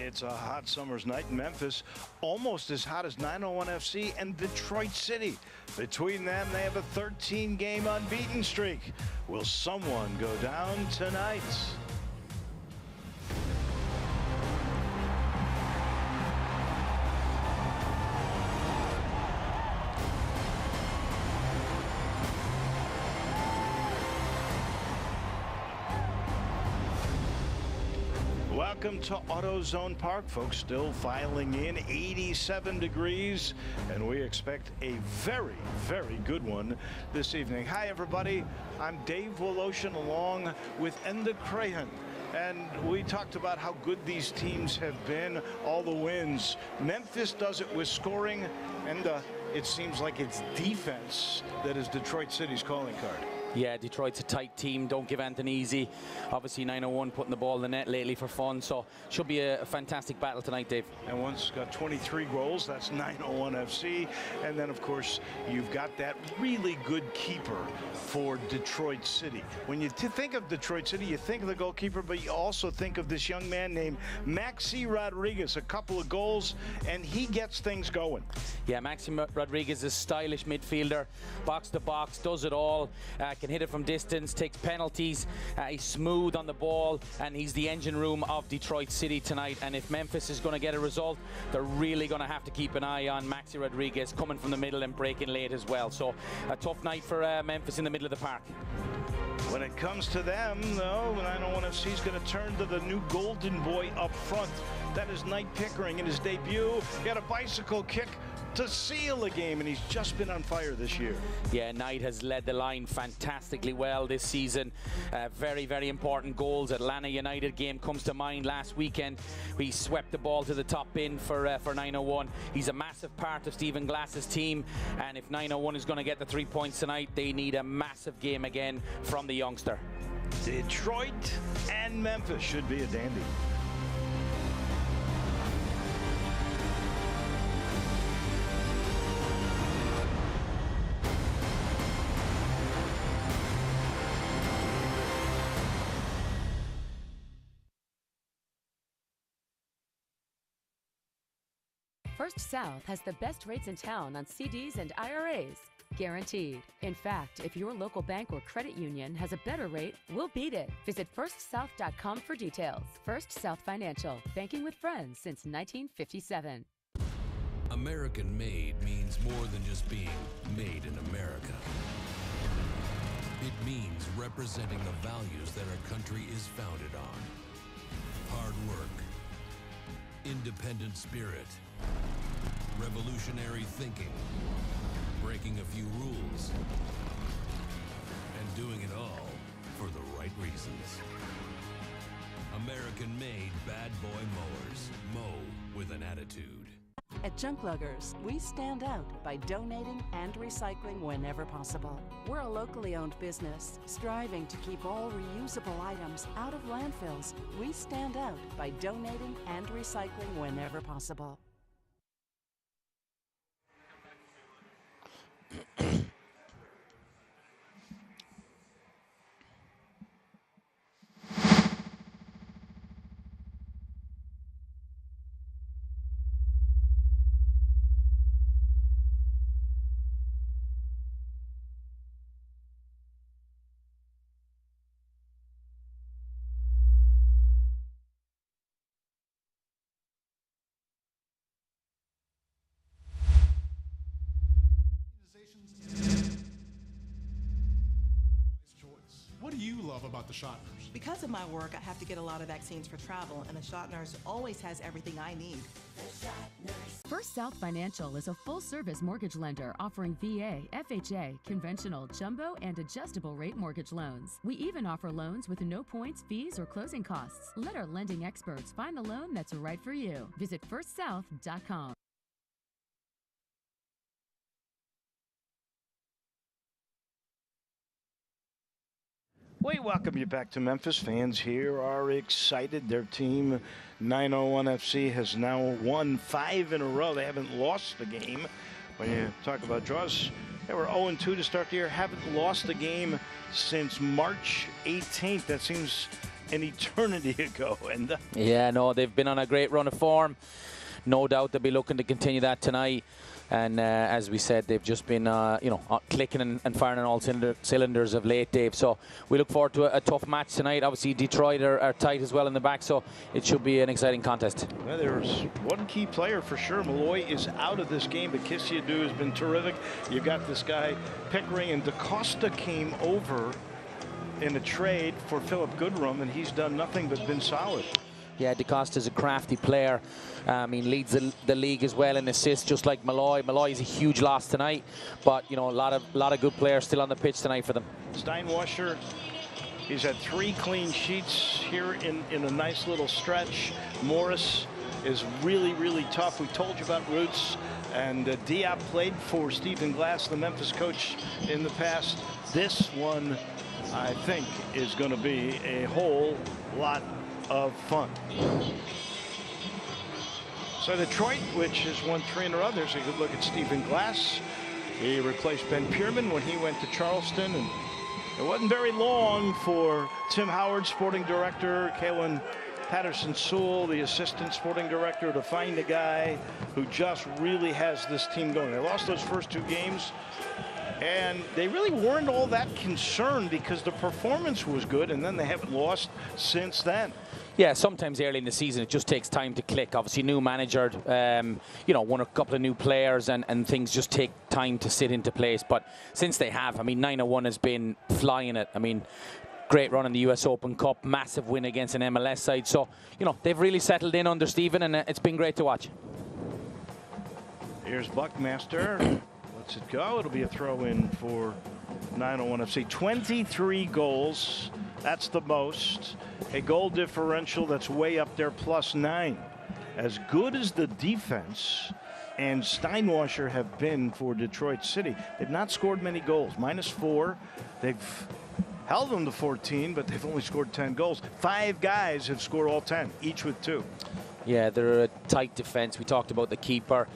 It's a hot summer's night in Memphis, almost as hot as 901 FC and Detroit City. Between them, they have a 13-game unbeaten streak. Will someone go down tonight? Welcome to AutoZone Park, folks. Still filing in 87 degrees, and we expect a very, very good one this evening. Hi, everybody. I'm Dave Woloshin along with Enda Crahan. And we talked about how good these teams have been, all the wins. Memphis does it with scoring, and it seems like it's defense that is Detroit City's calling card. Yeah, Detroit's a tight team. Don't give anything easy. Obviously, 901 putting the ball in the net lately for fun. So should be a fantastic battle tonight, Dave. And one's got 23 goals. That's 901 FC. And then, of course, you've got that really good keeper for Detroit City. When you think of Detroit City, you think of the goalkeeper, but you also think of this young man named Maxi Rodriguez. A couple of goals, and he gets things going. Yeah, Maxi Rodriguez is a stylish midfielder. Box to box, does it all. Can hit it from distance, takes penalties. He's smooth on the ball, and he's the engine room of Detroit City tonight. And if Memphis is going to get a result, they're really going to have to keep an eye on Maxi Rodriguez coming from the middle and breaking late as well. So a tough night for Memphis in the middle of the park. When it comes to them, though, 901 FC is going to turn to the new golden boy up front. That is Knight Pickering in his debut. He had a bicycle kick to seal the game, and he's just been on fire this year. Yeah, Knight has led the line fantastically well this season. Very, very important goals. Atlanta United game comes to mind last weekend. He swept the ball to the top bin for 901. He's a massive part of Stephen Glass's team, and if 901 is going to get the 3 points tonight, they need a massive game again from the youngster. Detroit and Memphis should be a dandy. First South has the best rates in town on CDs and IRAs. Guaranteed. In fact, if your local bank or credit union has a better rate, we'll beat it. Visit firstsouth.com for details. First South Financial. Banking with friends since 1957. American made means more than just being made in America. It means representing the values that our country is founded on. Hard work, independent spirit, revolutionary thinking, breaking a few rules, and doing it all for the right reasons. American-made bad boy mowers. Mow with an attitude. At Junk Luggers, we stand out by donating and recycling whenever possible. We're a locally owned business, striving to keep all reusable items out of landfills. We stand out by donating and recycling whenever possible. What do you love about the shot nurse? Because of my work, I have to get a lot of vaccines for travel, and the shot nurse always has everything I need. First South Financial is a full-service mortgage lender offering VA, FHA, conventional, jumbo, and adjustable rate mortgage loans. We even offer loans with no points, fees, or closing costs. Let our lending experts find the loan that's right for you. Visit firstsouth.com. We welcome you back to Memphis. Fans here are excited. Their team, 901 FC, has now won 5 in a row. They haven't lost a game. When you talk about draws, they were 0-2 to start the year. Haven't lost a game since March 18th. That seems an eternity ago. And yeah, no, they've been on a great run of form. No doubt they'll be looking to continue that tonight. And as we said, they've just been, clicking and firing on all cylinders of late, Dave. So we look forward to a tough match tonight. Obviously, Detroit are tight as well in the back, so it should be an exciting contest. Well, there's one key player for sure. Malloy is out of this game, but Kisiadu has been terrific. You got this guy, Pickering, and DaCosta came over in a trade for Philip Goodrum, and he's done nothing but been solid. Yeah, DaCosta's a crafty player. He leads the league as well in assists, just like Malloy. Malloy is a huge loss tonight, but a lot of good players still on the pitch tonight for them. Steinwasser, he's had 3 clean sheets here in a nice little stretch. Morris is really, really tough. We told you about Roots, and Diop played for Stephen Glass, the Memphis coach, in the past. This one, I think, is going to be a whole lot of fun. So Detroit, which has won 3 in a row, there's a good look at Stephen Glass. He replaced Ben Pierman when he went to Charleston, and it wasn't very long for Tim Howard, sporting director, Kalen Patterson-Sewell, the assistant sporting director, to find a guy who just really has this team going. They lost those first 2 games, and they really weren't all that concerned because the performance was good, and then they haven't lost since then. Yeah, sometimes early in the season it just takes time to click. Obviously, new manager, won a couple of new players, and things just take time to sit into place. But since they have, 9-1 has been flying it. Great run in the US Open Cup, massive win against an MLS side. So, they've really settled in under Stephen, and it's been great to watch. Here's Buckmaster. Lets it go. It'll be a throw-in for 901 FC. 23 goals. That's the most. A goal differential that's way up there, +9. As good as the defense and Steinwasser have been for Detroit City, they've not scored many goals. -4. They've held them to 14, but they've only scored 10 goals. 5 guys have scored all 10, each with 2. Yeah, they're a tight defense. We talked about the keeper.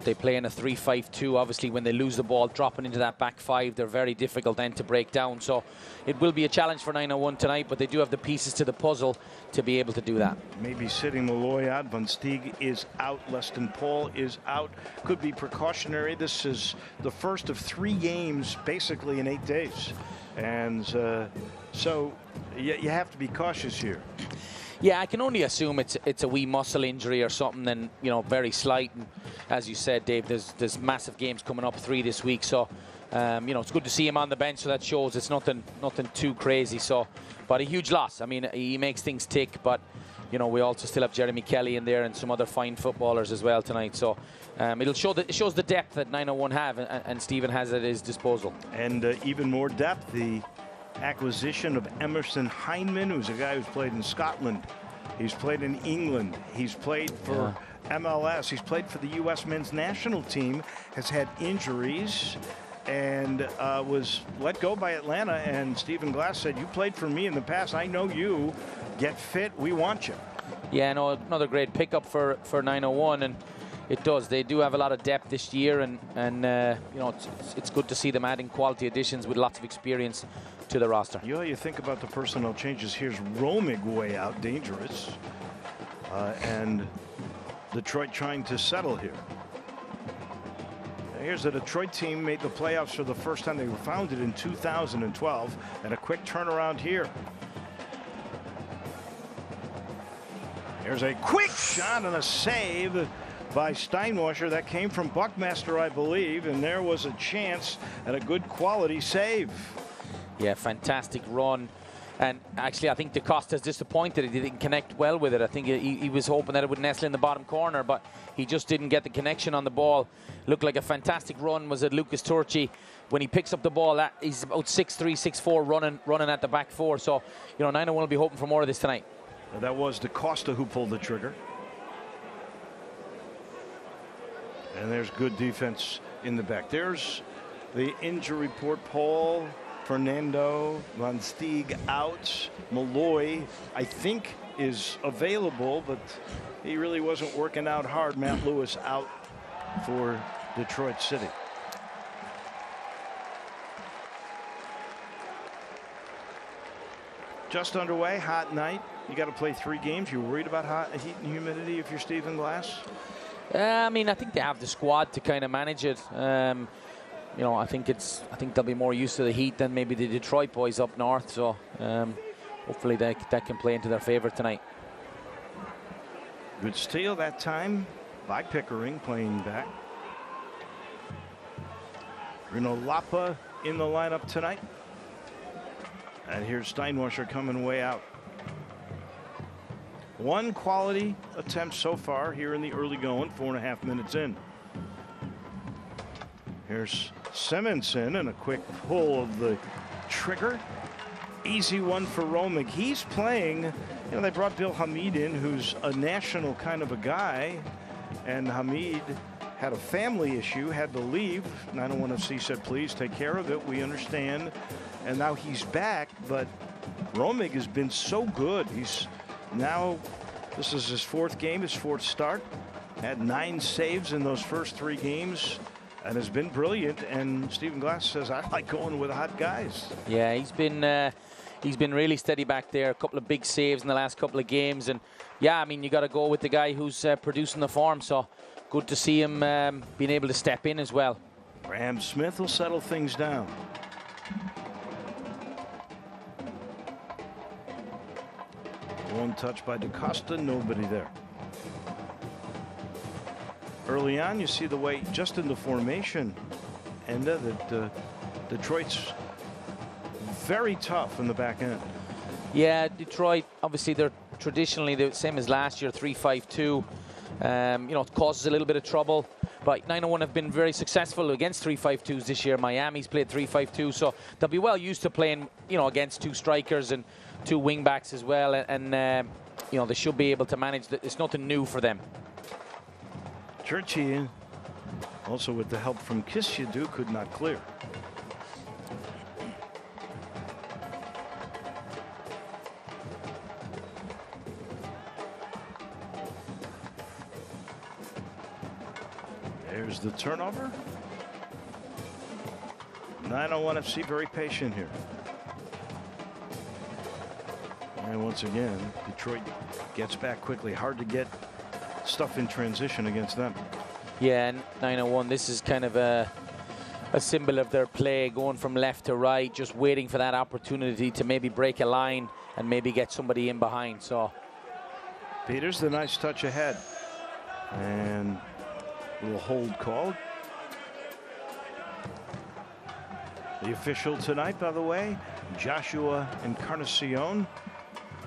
They play in a 3-5-2. Obviously, when they lose the ball, dropping into that back 5, they're very difficult then to break down. So it will be a challenge for 901 tonight, but they do have the pieces to the puzzle to be able to do that. Maybe sitting Malloy out. Van Steeg is out. Leston Paul is out. Could be precautionary. This is the first of 3 games basically in 8 days. And so you have to be cautious here. Yeah, I can only assume it's a wee muscle injury or something, and very slight. And as you said, Dave, there's massive games coming up, 3 this week. So it's good to see him on the bench. So that shows it's nothing too crazy. So, but a huge loss. He makes things tick. But we also still have Jeremy Kelly in there and some other fine footballers as well tonight. So it shows the depth that 901 have and Stephen has at his disposal. And even more depth, the acquisition of Emerson Heineman, who's a guy who's played in Scotland. He's played in England. He's played for MLS. He's played for the U.S. men's national team, has had injuries, and was let go by Atlanta. And Stephen Glass said, "You played for me in the past. I know you. Get fit. We want you." Yeah, no, another great pickup for 901, and it does. They do have a lot of depth this year, and it's good to see them adding quality additions with lots of experience to the roster. You think about the personnel changes. Here's Romig way out, dangerous, and Detroit trying to settle here. Here's a Detroit team made the playoffs for the first time. They were founded in 2012, and a quick turnaround here. There's a quick shot and a save by Steinwasser. That came from Buckmaster, I believe, and there was a chance at a good quality save. Yeah, fantastic run. And actually, I think DaCosta's disappointed he didn't connect well with it. I think he was hoping that it would nestle in the bottom corner, but he just didn't get the connection on the ball. Looked like a fantastic run was at Lucas Turchi. When he picks up the ball, he's about 6'3", 6'4", running at the back 4. So, 901 will be hoping for more of this tonight. That was DaCosta who pulled the trigger. And there's good defense in the back. There's the injury report. Paul, Fernando, Van Steeg out. Malloy, I think, is available, but he really wasn't working out hard. Matt Lewis out for Detroit City. just underway. Hot night. You got to play 3 games. You worried about heat and humidity if you're Stephen Glass? I mean, I think they have the squad to kind of manage it. You know, I think they'll be more used to the heat than maybe the Detroit boys up north. So hopefully that can play into their favor tonight. Good steal that time by Pickering, playing back. Bruno Lapa in the lineup tonight. And here's Steinwasser coming way out. 1 quality attempt so far here in the early going, 4.5 minutes in. Here's Simonson and a quick pull of the trigger. Easy one for Romig. He's playing, you know, they brought Bill Hamid in, who's a national kind of a guy, and Hamid had a family issue, had to leave. 901 FC said, please take care of it, we understand. And now he's back, but Romig has been so good. He's now, this is his 4th game, his 4th start. Had 9 saves in those first 3 games and has been brilliant. And Stephen Glass says, I like going with hot guys. Yeah, he's been really steady back there. A couple of big saves in the last couple of games. And yeah, I mean, you got to go with the guy who's producing the form. So good to see him being able to step in as well. Graham Smith will settle things down. One touch by DaCosta, nobody there. Early on, you see the way just in the formation, Enda, that Detroit's very tough in the back end. Yeah, Detroit, obviously they're traditionally the same as last year, 3-5-2. You know, it causes a little bit of trouble. But 901 have been very successful against 3-5-2s this year. Miami's played 3-5-2, so they'll be well used to playing, you know, against 2 strikers and 2 wing backs as well. And you know, they should be able to manage that. It's nothing new for them. Churchy, also with the help from Kisyadu, could not clear. There's the turnover. 901 FC very patient here. And once again, Detroit gets back quickly. Hard to get stuff in transition against them. Yeah, and 901, this is kind of a symbol of their play, going from left to right, just waiting for that opportunity to maybe break a line and maybe get somebody in behind. So Peters, the nice touch ahead. And a little hold called. The official tonight, by the way, Joshua Encarnacion.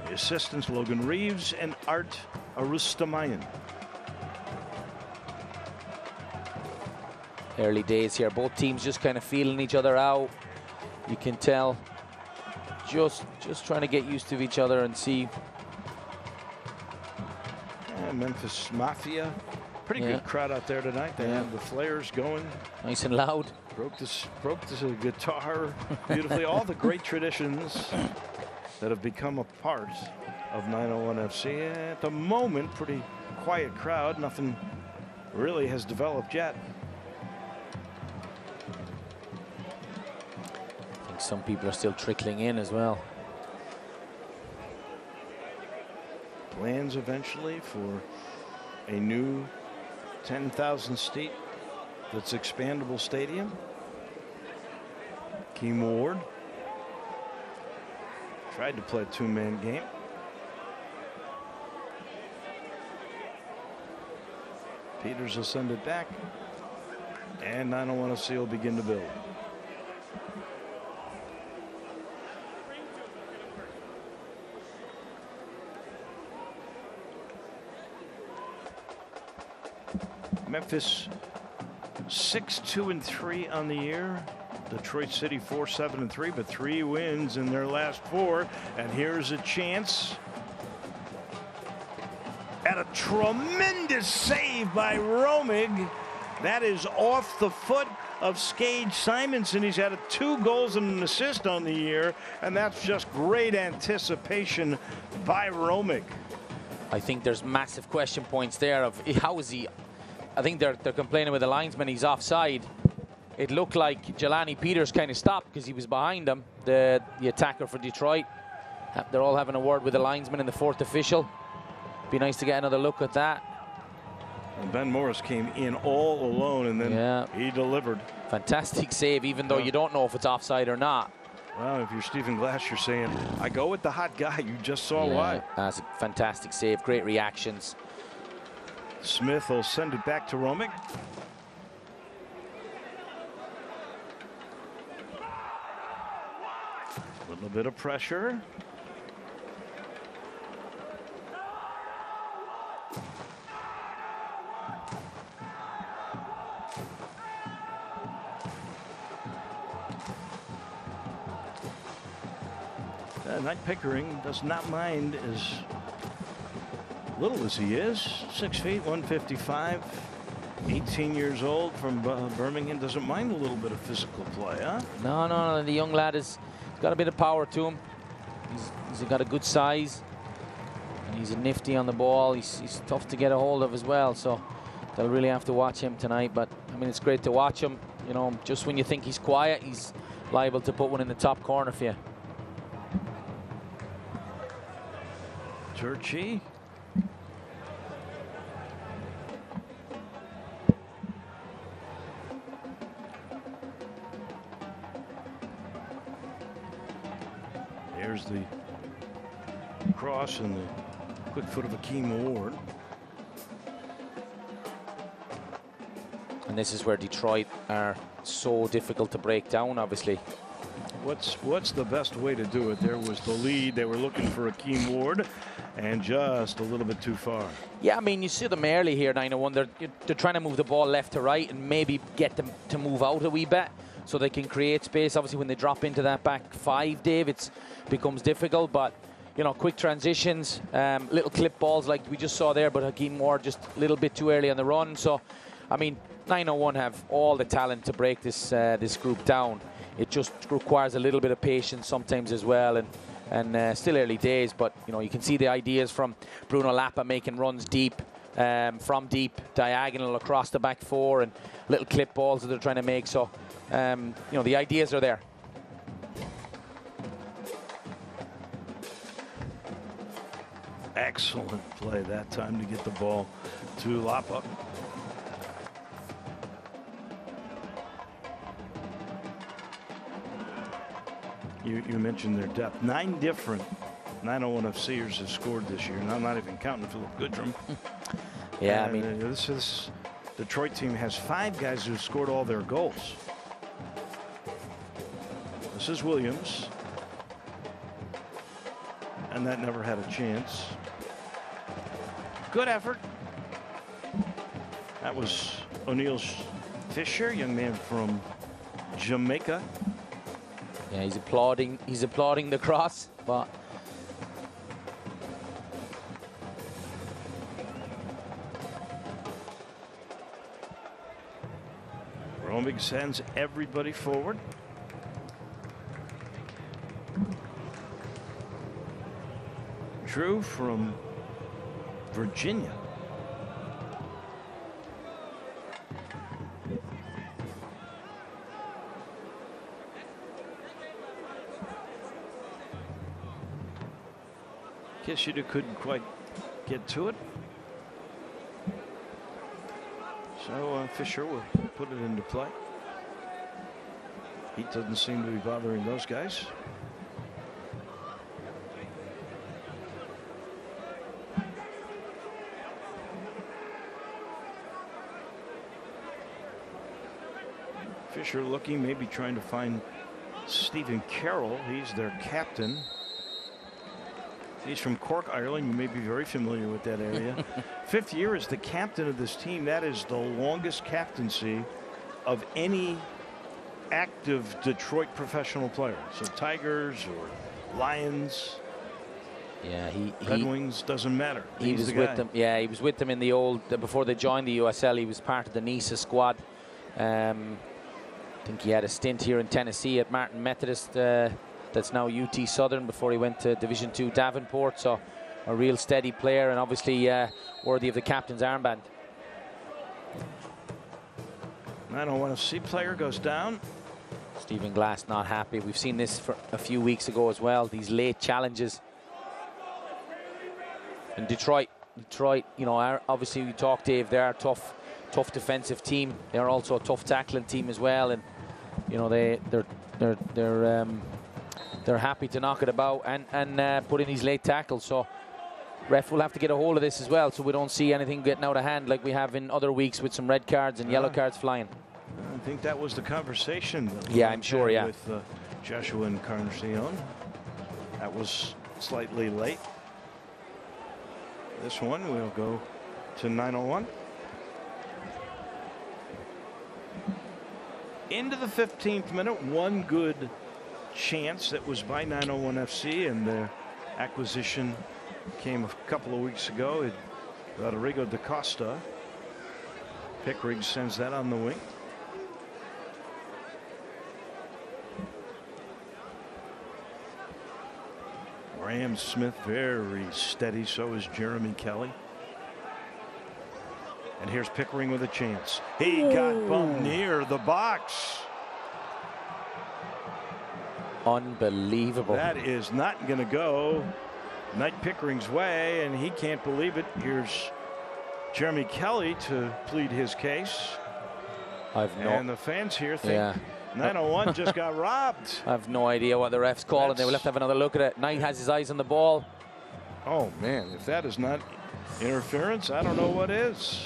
The assistants, Logan Reeves and Art Arustamayan. Early days here, both teams just kind of feeling each other out. You can tell, just trying to get used to each other and see. And Memphis Mafia, pretty good crowd out there tonight. They have the flares going, nice and loud. Broke this guitar beautifully. All the great traditions that have become a part of 901 FC. At the moment, pretty quiet crowd. Nothing really has developed yet. I think some people are still trickling in as well. Plans eventually for a new 10,000 seat that's expandable stadium. Keem Ward tried to play a 2-man game. Peters will send it back, and 901 FC will begin to build. Memphis 6-2-3 on the year. Detroit City 4-7-3, but 3 wins in their last 4. And here's a chance. And a tremendous save by Romig. That is off the foot of Skage Simonson. He's had 2 goals and an assist on the year, and that's just great anticipation by Romig. I think there's massive question points there of how is he. I think they're complaining with the linesman he's offside. It looked like Jelani Peters kind of stopped because he was behind him, the attacker for Detroit. They're all having a word with the linesman and the fourth official. Be nice to get another look at that. And Ben Morris came in all alone, and then he delivered. Fantastic save, even though you don't know if it's offside or not. Well, if you're Stephen Glass, you're saying, I go with the hot guy. You just saw why. That's a fantastic save. Great reactions. Smith will send it back to Romick. A little bit of pressure. Knight Pickering does not mind as little as he is. 6 feet, 155, 18 years old from Birmingham. Doesn't mind a little bit of physical play, huh? No. The young lad has got a bit of power to him. He's got a good size. And he's nifty on the ball. He's tough to get a hold of as well. So they'll really have to watch him tonight. But, I mean, it's great to watch him. You know, just when you think he's quiet, he's liable to put one in the top corner for you. Turchi. There's the cross and the quick foot of Akeem Ward. And this is where Detroit are so difficult to break down, obviously. What's the best way to do it? There was the lead. They were looking for Akeem Ward, and just a little bit too far. Yeah, I mean, you see them early here, 901. They're trying to move the ball left to right and maybe get them to move out a wee bit so they can create space. Obviously, when they drop into that back five, Dave, it becomes difficult. But, you know, quick transitions, little clip balls like we just saw there, but Akeem Ward just a little bit too early on the run. So, I mean, 901 have all the talent to break this this group down. It just requires a little bit of patience sometimes as well, and still early days, but you know, you can see the ideas from Bruno Lappa making runs deep, from deep, diagonal across the back four, and little clip balls that they're trying to make. So you know, the ideas are there. Excellent play that time to get the ball to Lappa. You mentioned their depth. 9 different 901 FCers have scored this year. And I'm not even counting Philip Goodrum. Yeah, and I mean, this Detroit team has 5 guys who scored all their goals. This is Williams, and that never had a chance. Good effort. That was O'Neill Fisher, young man from Jamaica. yeah, he's applauding the cross, but Romig sends everybody forward. Drew from Virginia. Kishida couldn't quite get to it. So Fisher will put it into play. He doesn't seem to be bothering those guys. Fisher looking, maybe trying to find Stephen Carroll. He's their captain. He's from Cork, Ireland. You may be very familiar with that area. 5th year as the captain of this team. That is the longest captaincy of any active Detroit professional player. So Tigers or Lions. yeah, Red Wings, doesn't matter. He was with them. Yeah, he was with them in the old before they joined the USL. He was part of the NISA squad. I think he had a stint here in Tennessee at Martin Methodist. That's now UT Southern before he went to Division II Davenport. So a real steady player and obviously worthy of the captain's armband. 901 FC player goes down. Stephen Glass not happy. We've seen this for a few weeks ago as well. These late challenges And Detroit, you know, obviously we talked, Dave, they're a tough defensive team. They're also a tough tackling team as well, and you know they're happy to knock it about and put in these late tackles. So ref will have to get a hold of this as well, so we don't see anything getting out of hand like we have in other weeks with some red cards and yellow cards flying. I think that was the conversation. Yeah, I'm sure. Yeah, with Joshua Encarnacion. That was slightly late. This one will go to 9:01. Into the 15th minute, one good chance that was by 901 FC, and their acquisition came a couple of weeks ago. Rodrigo da Costa. Pickering sends that on the wing. Graham Smith very steady, so is Jeremy Kelly. And here's Pickering with a chance. He got bumped near the box. Unbelievable. That is not going to go Knight Pickering's way, and he can't believe it. Here's Jeremy Kelly to plead his case. And the fans here think 901 just got robbed. I have no idea what the ref's calling. They will have to have another look at it. Knight has his eyes on the ball. Oh, man, if that is not interference, I don't know what is.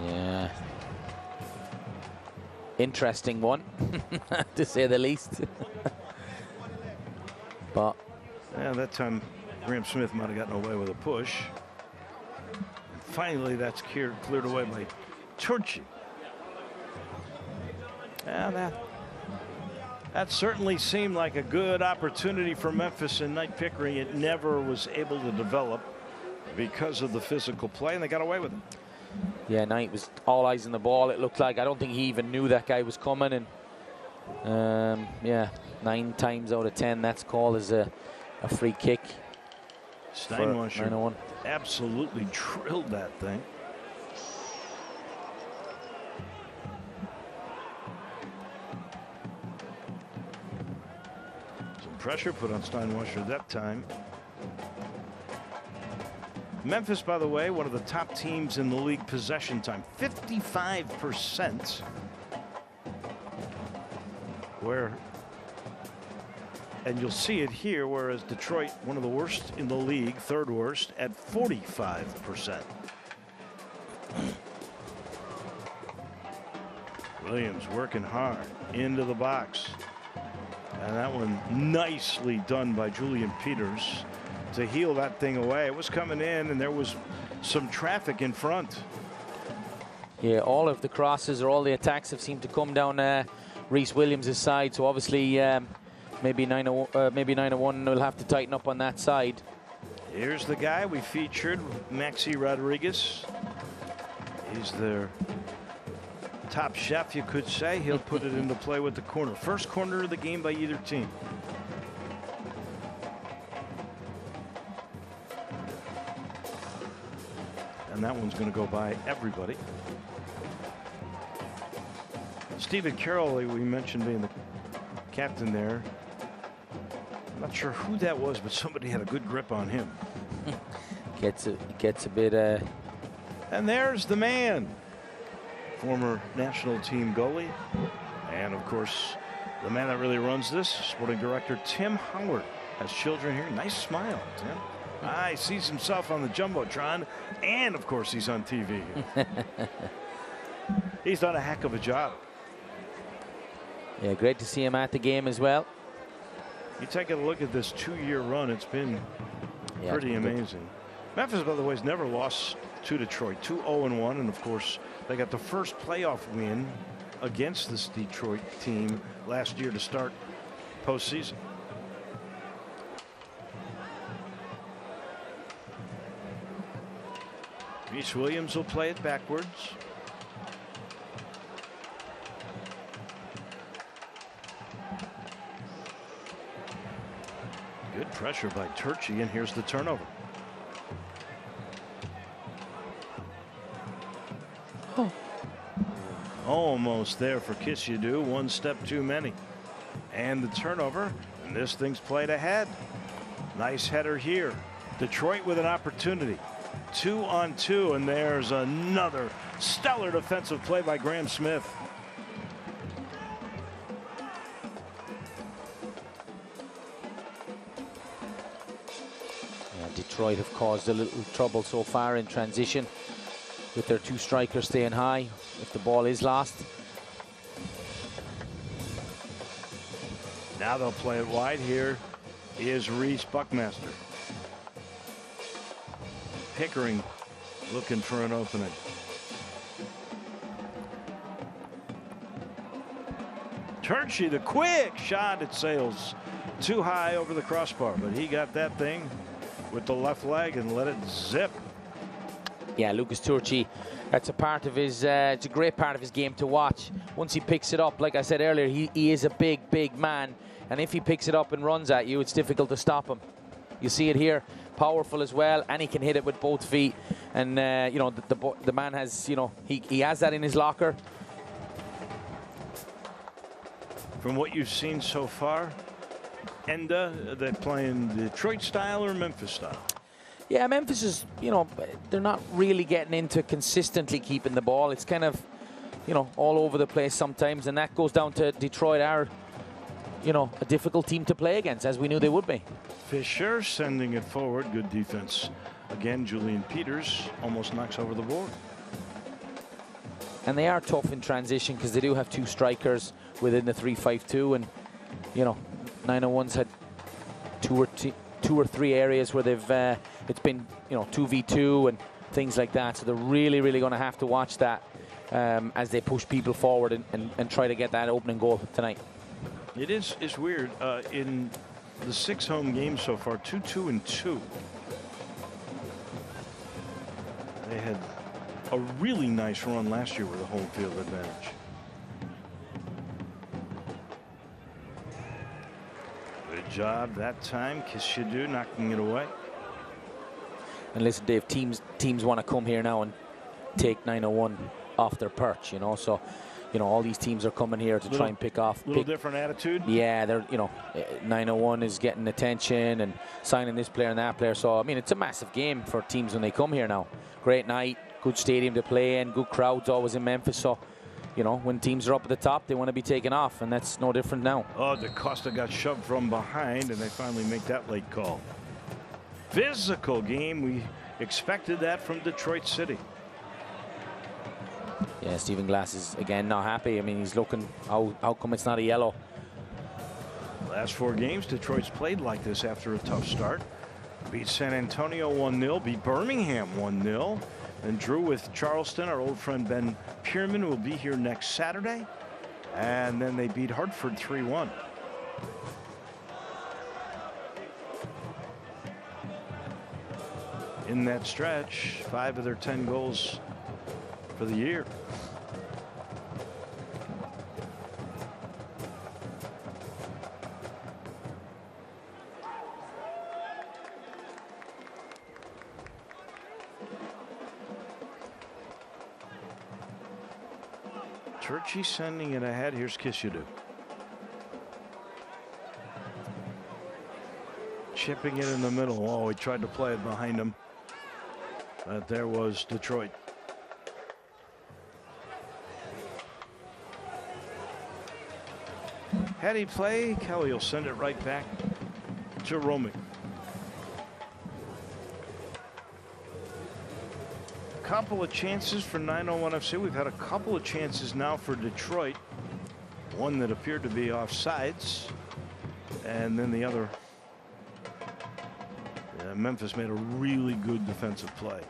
Yeah. Interesting one, to say the least. But yeah, that time Graham Smith might have gotten away with a push. And finally, that's cleared away by Turchi. Yeah, that certainly seemed like a good opportunity for Memphis and Knight Pickering. It never was able to develop because of the physical play, and they got away with it. Yeah, Knight was all eyes on the ball, it looked like. I don't think he even knew that guy was coming. And yeah, 9 times out of 10, that's called as a free kick. Steinwasser absolutely drilled that thing. Some pressure put on Steinwasser that time. Memphis, by the way, one of the top teams in the league possession time, 55%. And you'll see it here, whereas Detroit, one of the worst in the league, third worst at 45%. Williams working hard into the box. And that one nicely done by Julian Peters to heel that thing away. It was coming in, and there was some traffic in front. Yeah, all of the crosses or all the attacks have seemed to come down Rhys Williams' side. So obviously, maybe 901 will have to tighten up on that side. Here's the guy we featured, Maxi Rodriguez. He's their top chef, you could say. He'll put it into play with the corner. First corner of the game by either team. And that one's going to go by everybody. Stephen Carroll, we mentioned being the captain there. I'm not sure who that was, but somebody had a good grip on him. Gets a bit. And there's the man, former national team goalie, and of course the man that really runs this, sporting director Tim Howard. Has children here. Nice smile, Tim. He sees himself on the Jumbotron, and of course he's on TV. He's done a heck of a job. Yeah, great to see him at the game as well. You take a look at this 2-year run, it's been pretty amazing. Memphis, by the way, has never lost to Detroit. 2-0-1, and of course they got the first playoff win against this Detroit team last year to start postseason. Rhys Williams will play it backwards. Good pressure by Turchi, and here's the turnover. Oh. Almost there for Kiss You Do. One step too many. And the turnover, and this thing's played ahead. Nice header here. Detroit with an opportunity. 2-on-2, and there's another stellar defensive play by Graham Smith. Detroit have caused a little trouble so far in transition with their two strikers staying high if the ball is lost. Now they'll play it wide. Here is Reese Buckmaster. Pickering looking for an opening. Turchi, the quick shot, it sails too high over the crossbar, but he got that thing with the left leg and let it zip. Yeah, Lucas Turchi, that's a part of his, it's a great part of his game to watch. Once he picks it up, like I said earlier, he is a big man, and if he picks it up and runs at you, it's difficult to stop him. You see it here, powerful as well, and he can hit it with both feet. And you know, the man has, you know, he has that in his locker. From what you've seen so far, Enda, they're playing Detroit style or Memphis style? Yeah, Memphis is, you know, they're not really getting into consistently keeping the ball. It's kind of, you know, all over the place sometimes, and that goes down to Detroit are, you know, a difficult team to play against, as we knew they would be. Fisher sending it forward. Good defense. Again, Julian Peters almost knocks over the board. And they are tough in transition because they do have two strikers within the 3-5-2, and, you know, 901's had two or three areas where they've it's been, you know, 2v2 and things like that. So they're really going to have to watch that as they push people forward and try to get that opening goal tonight. It's weird. In the 6 home games so far, 2-2-2. They had a really nice run last year with a home field advantage. Good job that time. Kishadu knocking it away. And listen, Dave, teams want to come here now and take 901 off their perch, you know. So, you know, all these teams are coming here to try and pick off. Little different attitude. Yeah, they're, you know, 901 is getting attention and signing this player and that player. So, I mean, it's a massive game for teams when they come here now. Great night, good stadium to play in, good crowds always in Memphis. So, you know, when teams are up at the top, they want to be taken off, and that's no different now. Oh, DaCosta got shoved from behind, and they finally make that late call. Physical game. We expected that from Detroit City. Yeah, Stephen Glass is, again, not happy. I mean, he's looking, how come it's not a yellow? Last 4 games, Detroit's played like this after a tough start. Beat San Antonio 1-0, beat Birmingham 1-0. And drew with Charleston. Our old friend Ben Pierman will be here next Saturday. And then they beat Hartford 3-1. In that stretch, 5 of their 10 goals for the year. Turchi sending it ahead. Here's Kishadu. Chipping it in the middle. Oh, he tried to play it behind him. But there was Detroit. Heady play. Kelly will send it right back to Romick. Couple of chances for 901 FC. We've had a couple of chances now for Detroit. One that appeared to be offsides, and then the other. Memphis made a really good defensive play.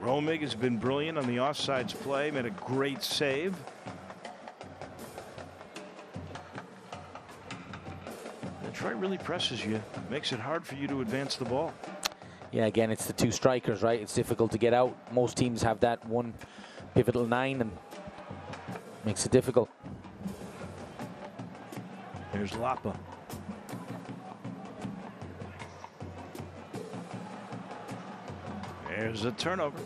Romig has been brilliant on the offsides play, made a great save. Detroit really presses you, makes it hard for you to advance the ball. Yeah, again, it's the two strikers, right? It's difficult to get out. Most teams have that one pivotal 9 and makes it difficult. There's Lapa. There's a turnover.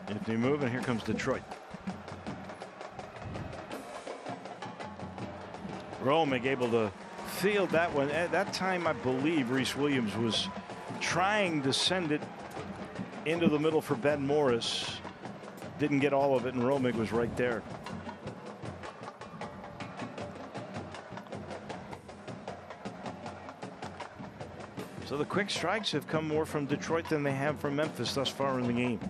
If they move, and here comes Detroit. Romick able to field that one. At that time, I believe Reese Williams was trying to send it into the middle for Ben Morris. Didn't get all of it, and Romick was right there. So the quick strikes have come more from Detroit than they have from Memphis thus far in the game.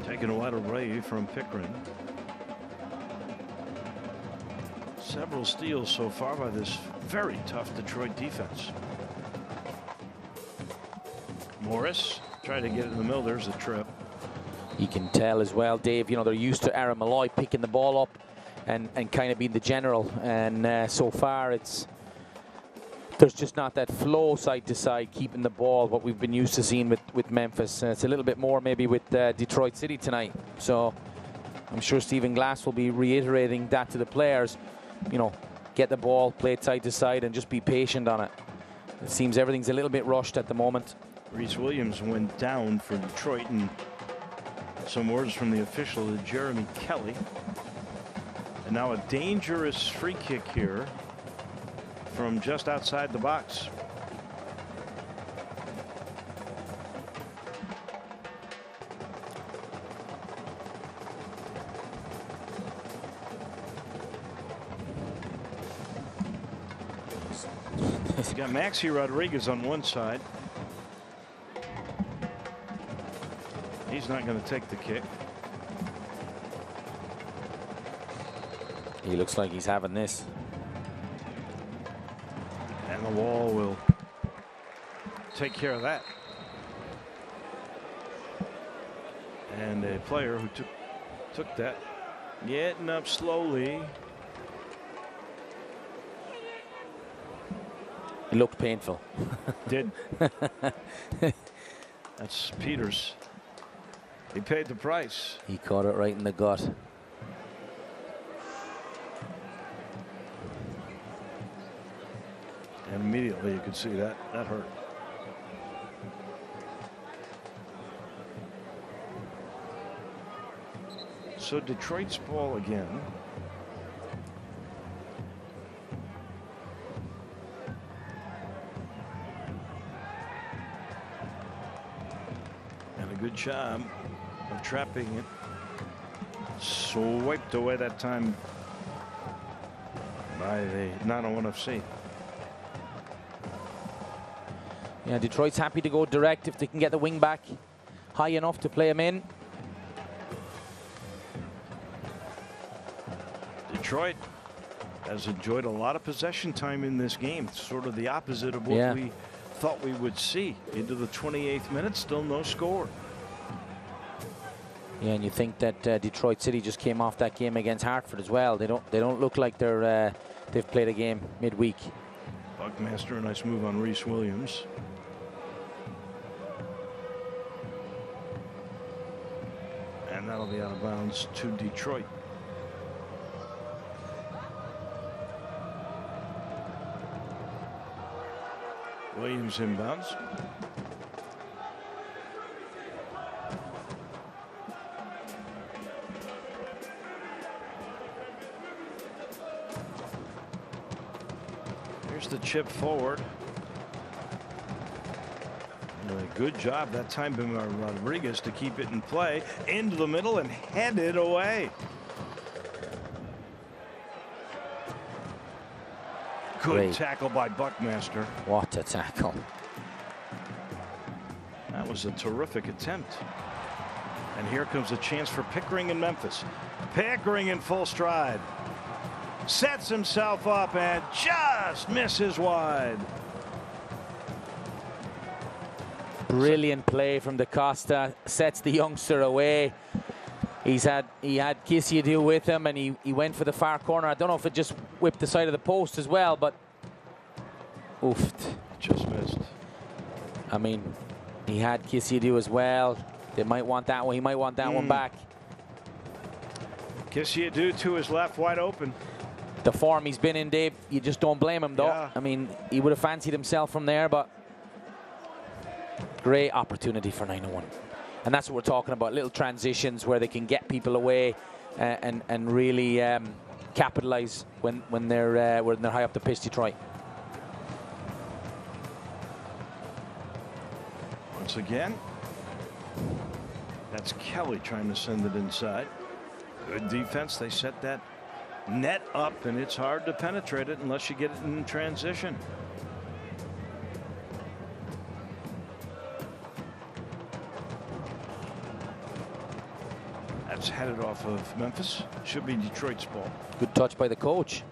Taken wide away from Pickering. Several steals so far by this very tough Detroit defense. Morris tried to get it in the middle. There's a trip. You can tell as well, Dave, you know, they're used to Aaron Malloy picking the ball up and kind of being the general. And so far, there's just not that flow side to side, keeping the ball, what we've been used to seeing with Memphis. It's a little bit more maybe with Detroit City tonight. So I'm sure Stephen Glass will be reiterating that to the players. You know, get the ball, play it side to side, and just be patient on it. It seems everything's a little bit rushed at the moment. Reese Williams went down for Detroit, and some words from the official, Jeremy Kelly. And now a dangerous free kick here from just outside the box. You got Maxi Rodriguez on one side. He's not going to take the kick. He looks like he's having this. And the wall will take care of that. And a player who took that, getting up slowly. It looked painful. Did. That's Peters. He paid the price. He caught it right in the gut. And immediately you could see that hurt. So Detroit's ball again. And a good job of trapping it. Swiped away that time by the 901 FC. Yeah, Detroit's happy to go direct if they can get the wing back high enough to play him in. Detroit has enjoyed a lot of possession time in this game. Sort of the opposite of what we thought we would see. Into the 28th minute, still no score. Yeah, and you think that Detroit City just came off that game against Hartford as well. They don't look like they've played a game midweek. Buckmaster, a nice move on Reese Williams. And that'll be out of bounds to Detroit. Williams inbounds. Here's the chip forward. And a good job that time by Rodriguez to keep it in play. Into the middle and head it away. Good tackle by Buckmaster. What a tackle. That was a terrific attempt. And here comes a chance for Pickering in Memphis. Pickering in full stride. Sets himself up and just misses wide. Brilliant play from DaCosta. Sets the youngster away. He had Kisiadu with him, and he went for the far corner. I don't know if it just whipped the side of the post as well, but oofed. Just missed. I mean, he had Kisiadu as well. They might want that one. He might want that one back. Kisiadu to his left, wide open. The form he's been in, Dave, you just don't blame him, though. Yeah. I mean, he would have fancied himself from there, but great opportunity for 901. And that's what we're talking about, little transitions where they can get people away and really capitalize when they're high up the pitch, Detroit. Once again, that's Kelly trying to send it inside. Good defense. They set that net up, and it's hard to penetrate it unless you get it in transition. That's headed off of Memphis. Should be Detroit's ball. Good touch by the coach.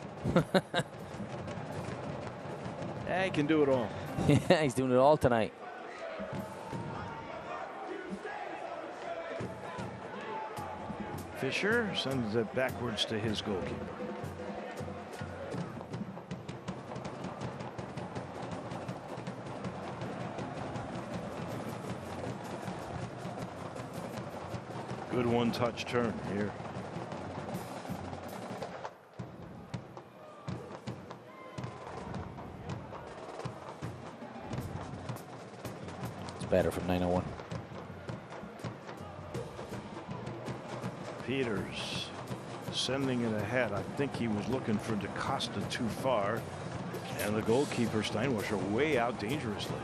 Yeah, he can do it all. Yeah, he's doing it all tonight. Fisher sends it backwards to his goalkeeper. Good one-touch turn here. It's better from 901. Peters sending it ahead. I think he was looking for DaCosta too far, and the goalkeeper Steinwasser way out dangerously.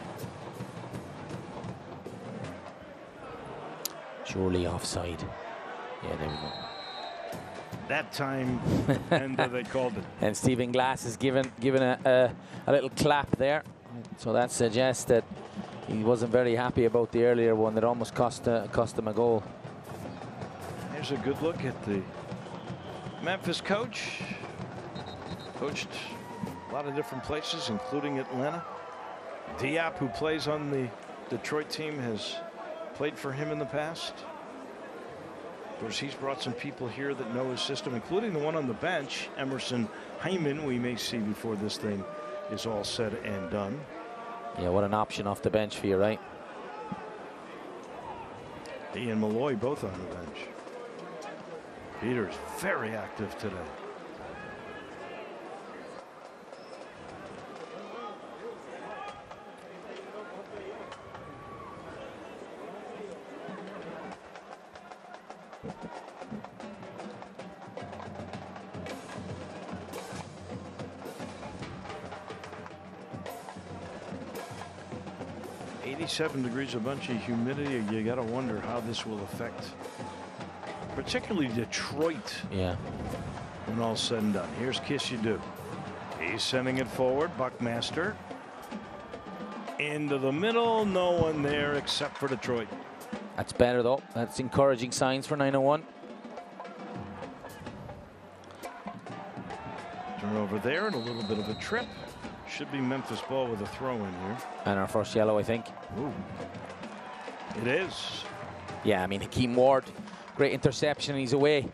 Surely offside. Yeah, there we go. That time, and they called it. And Stephen Glass is given a little clap there, so that suggests that he wasn't very happy about the earlier one that almost cost him a goal. Here's a good look at the Memphis coach. Coached a lot of different places, including Atlanta. Diop, who plays on the Detroit team, has played for him in the past. Of course, he's brought some people here that know his system, including the one on the bench, Emerson Hyman, we may see before this thing is all said and done. Yeah, what an option off the bench for you, right? He and Malloy both on the bench. Peters very active today. .87 degrees, a bunch of humidity. You got to wonder how this will affect particularly Detroit. Yeah. When all's said and done. Here's Kiss You Do. He's sending it forward. Buckmaster into the middle. No one there except for Detroit. That's better though. That's encouraging signs for 901. Turnover there and a little bit of a trip. Should be Memphis ball with a throw in here. And our first yellow, I think. Ooh. It is. Yeah, I mean, Hakeem Ward, great interception, and he's away.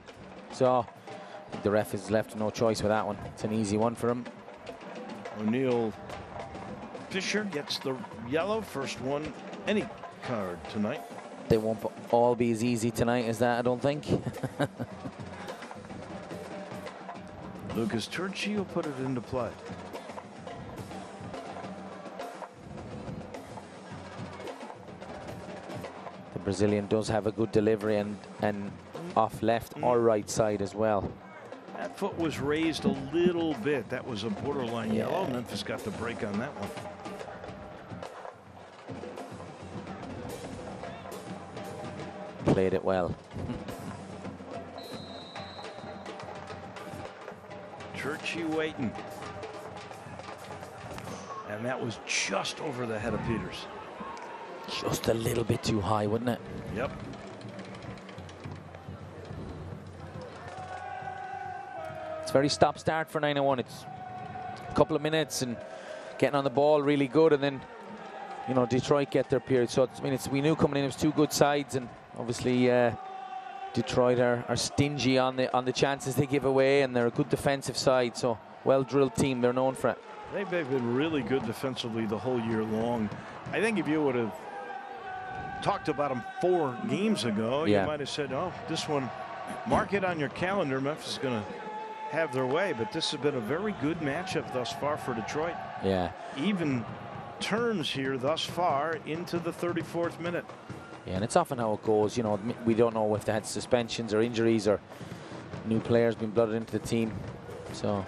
So I think the ref is left no choice with that one. It's an easy one for him. O'Neill Fisher gets the yellow. First one, any card tonight. They won't all be as easy tonight as that, I don't think. Lucas Turchi will put it into play. The Brazilian does have a good delivery and off left or right side as well. That foot was raised a little bit. That was a borderline yellow. Memphis got the break on that one. Played it well. Turchi waiting. And that was just over the head of Peters. Just a little bit too high, wouldn't it? Yep. It's very stop-start for 901. It's a couple of minutes and getting on the ball really good, and then, you know, Detroit get their period. So I mean, we knew coming in it was two good sides, and obviously Detroit are stingy on the chances they give away, and they're a good defensive side. So well-drilled team. They're known for it. They've been really good defensively the whole year long. I think if you would have talked about them 4 games ago, you might have said, oh, this one, mark it on your calendar. Memphis is going to have their way. But this has been a very good matchup thus far for Detroit. Yeah. Even turns here thus far into the 34th minute. Yeah, and it's often how it goes. You know, we don't know if they had suspensions or injuries or new players being blooded into the team. So,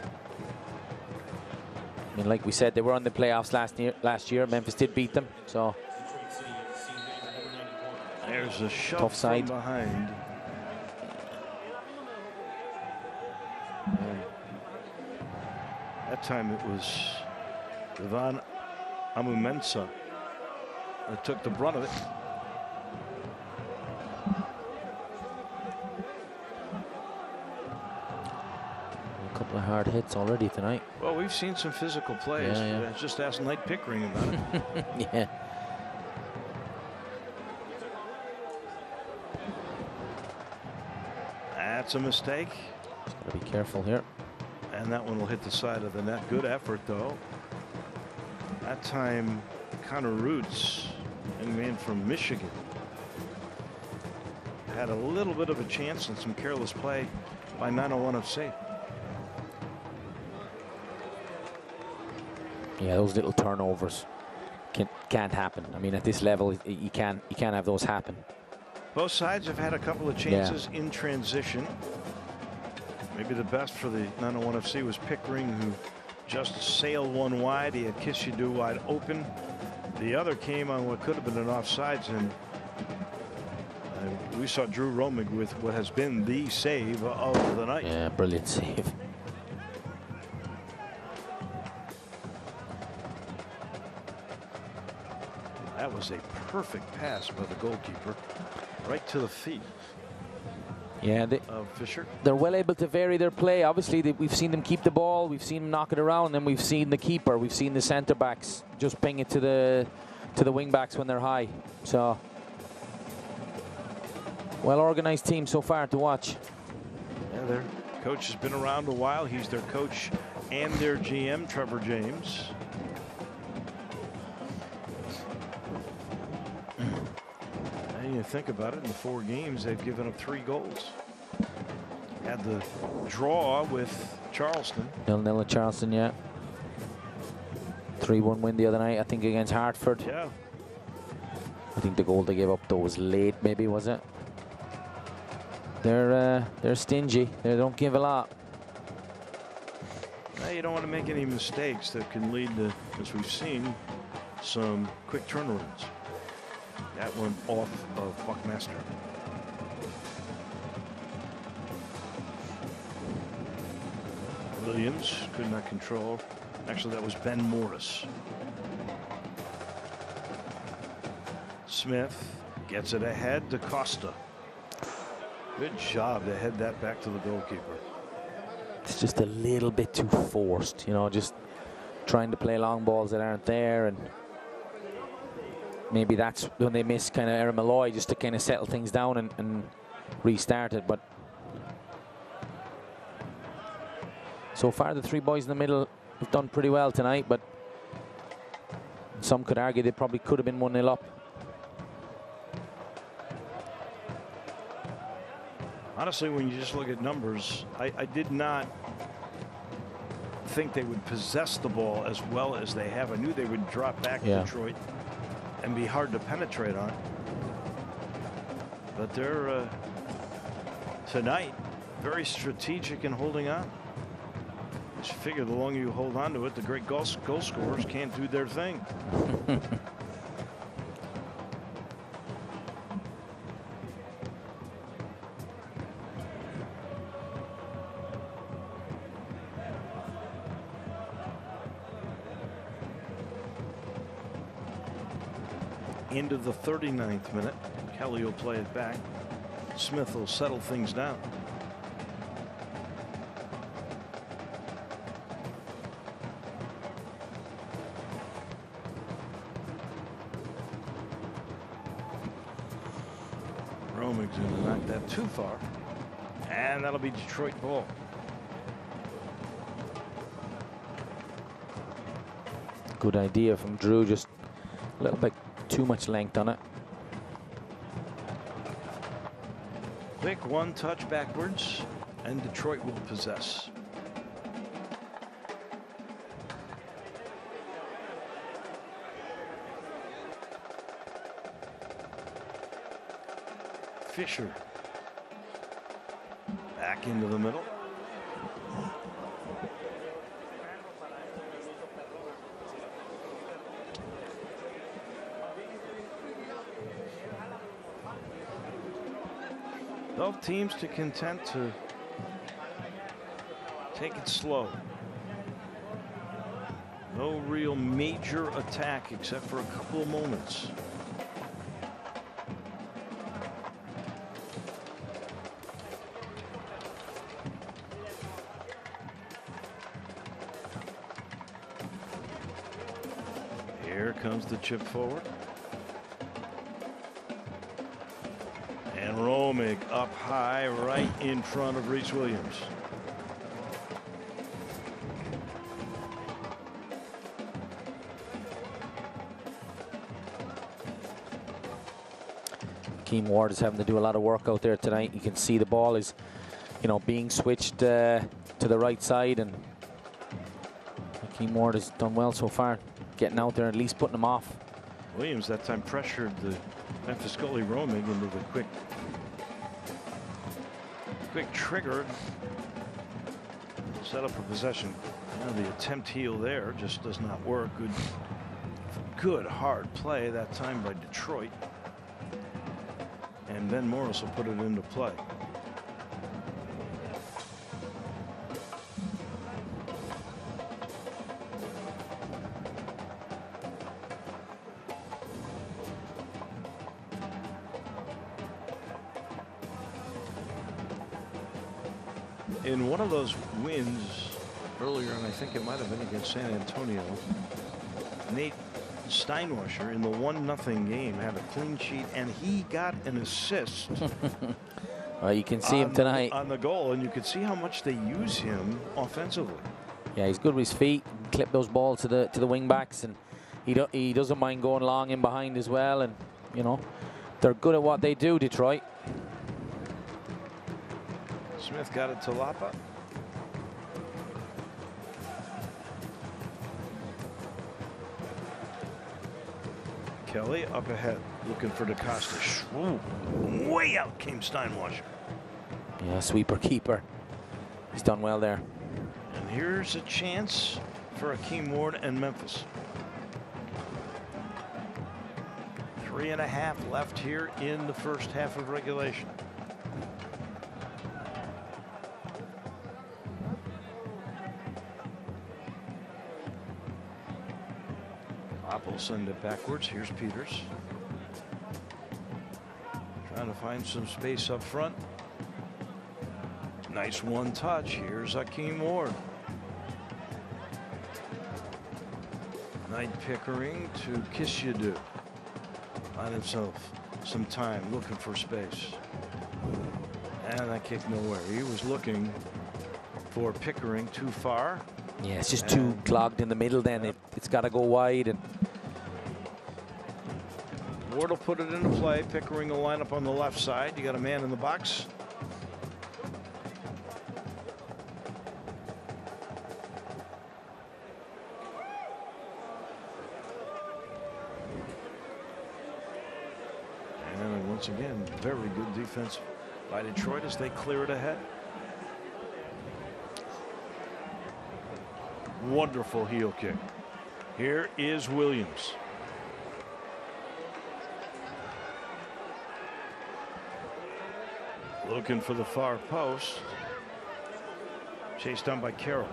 I mean, like we said, they were on the playoffs last year. Memphis did beat them. So, there's a shove tough side from behind. And that time it was Ivan Amumensa that took the brunt of it. A couple of hard hits already tonight. Well, we've seen some physical plays. Yeah. Just ask Knight Pickering about it. Yeah. That's a mistake. Just gotta be careful here. And that one will hit the side of the net. Good effort, though. That time, Connor Roots, young man from Michigan, had a little bit of a chance and some careless play by 901 FC. Yeah, those little turnovers can't happen. I mean, at this level, you can't have those happen. Both sides have had a couple of chances in transition. Maybe the best for the 901 FC was Pickering, who just sailed one wide. He had Kishidou wide open. The other came on what could have been an offsides, and we saw Drew Romig with what has been the save of the night. Yeah, brilliant save. That was a perfect pass by the goalkeeper, right to the feet. Yeah, Fisher. They're well able to vary their play. Obviously, we've seen them keep the ball, we've seen them knock it around, and we've seen the keeper, we've seen the centre backs just ping it to the wing backs when they're high. So, well organized team so far to watch. Yeah, their coach has been around a while. He's their coach and their GM, Trevor James. You think about it, in the 4 games they've given up 3 goals. Had the draw with Charleston. 0-0 at Charleston, yeah. 3-1 win the other night, I think, against Hartford. Yeah. I think the goal they gave up though was late, maybe, was it? They're stingy. They don't give a lot. Now, you don't want to make any mistakes that can lead to, as we've seen, some quick turnarounds. That one off of Buckmaster. Williams could not control. Actually, that was Ben Morris. Smith gets it ahead to Costa. Good job to head that back to the goalkeeper. It's just a little bit too forced, you know, just trying to play long balls that aren't there, and maybe that's when they miss kind of Aaron Malloy, just to kind of settle things down and restart it. But so far the 3 boys in the middle have done pretty well tonight, but some could argue they probably could have been 1-0 up. Honestly, when you just look at numbers, I did not think they would possess the ball as well as they have. I knew they would drop back Detroit and be hard to penetrate on. But they're tonight very strategic in holding on. Just figure the longer you hold on to it, the great goal scorers can't do their thing. Into the 39th minute. Kelly will play it back. Smith will settle things down. Romig's going to knock that too far. And that'll be Detroit ball. Good idea from Drew, just a little bit too much length on it. Quick one touch backwards, and Detroit will possess. Fisher. Back into the middle. Both teams to content to take it slow. No real major attack except for a couple of moments. Here comes the chip forward. And Romig up high right in front of Reese Williams. Keem Ward is having to do a lot of work out there tonight. You can see the ball is, being switched to the right side, and Keem Ward has done well so far, getting out there and at least putting them off. Williams that time pressured the Memphis goalie Romig into the quick trigger. Set up a possession. Now the attempt heel there just does not work. Good hard play that time by Detroit. And Ben Morris will put it into play. In one of those wins earlier, and I think it might have been against San Antonio, Nate Steinwasser in the 1-0 game had a clean sheet, and he got an assist. Well, you can see him tonight on the goal, and you can see how much they use him offensively. Yeah, he's good with his feet. Clip those balls to the wing backs, and he doesn't mind going long in behind as well. And they're good at what they do, Detroit. Smith got it to Lapa. Kelly up ahead, looking for DeCosta. Way out came Steinwasser. Yeah, sweeper keeper. He's done well there. And here's a chance for Akeem Ward and Memphis. 3.5 left here in the first half of regulation. Will send it backwards. Here's Peters. Trying to find some space up front. Nice one touch. Here's Akeem Ward. Knight Pickering to Kishyadu. Find himself some time looking for space. And that kick nowhere. He was looking for Pickering too far. Yeah, it's just too clogged in the middle then. It's got to go wide. And Ward will put it into play. Pickering will line up on the left side. You got a man in the box. And once again, very good defense by Detroit as they clear it ahead. Wonderful heel kick. Here is Williams. Looking for the far post. Chased down by Carroll.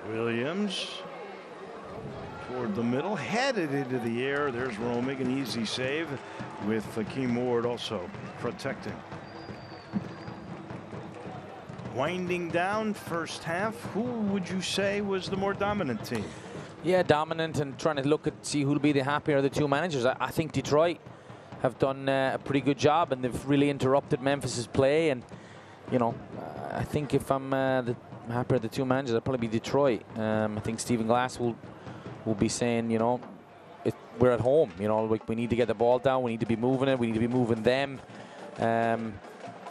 Williams toward the middle, headed into the air. There's Romig, an easy save with Akeem Ward also protecting. Winding down first half, who would you say was the more dominant team? Yeah, dominant, and trying to see who'll be the happier of the two managers. I think Detroit have done a pretty good job, and they've really interrupted Memphis's play. And I think if I'm the happier of the two managers, I'd probably be Detroit. I think Stephen Glass will be saying, we're at home. We need to get the ball down. We need to be moving it. We need to be moving them.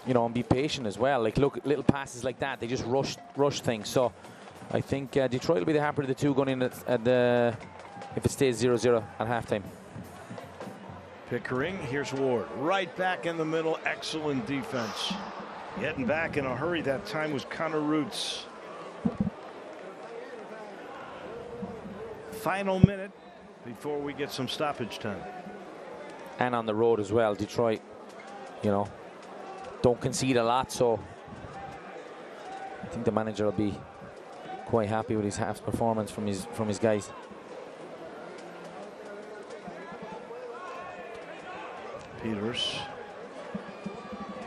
you know, and be patient as well. Like, look, little passes like that, they just rush things. So I think Detroit will be the happier of the two going in at the, if it stays 0-0 at halftime. Pickering, here's Ward, right back in the middle, excellent defense. Getting back in a hurry that time was Connor Roots. Final minute before we get some stoppage time. And on the road as well, Detroit, you know, don't concede a lot, so I think the manager will be quite happy with his half performance from his guys. Peters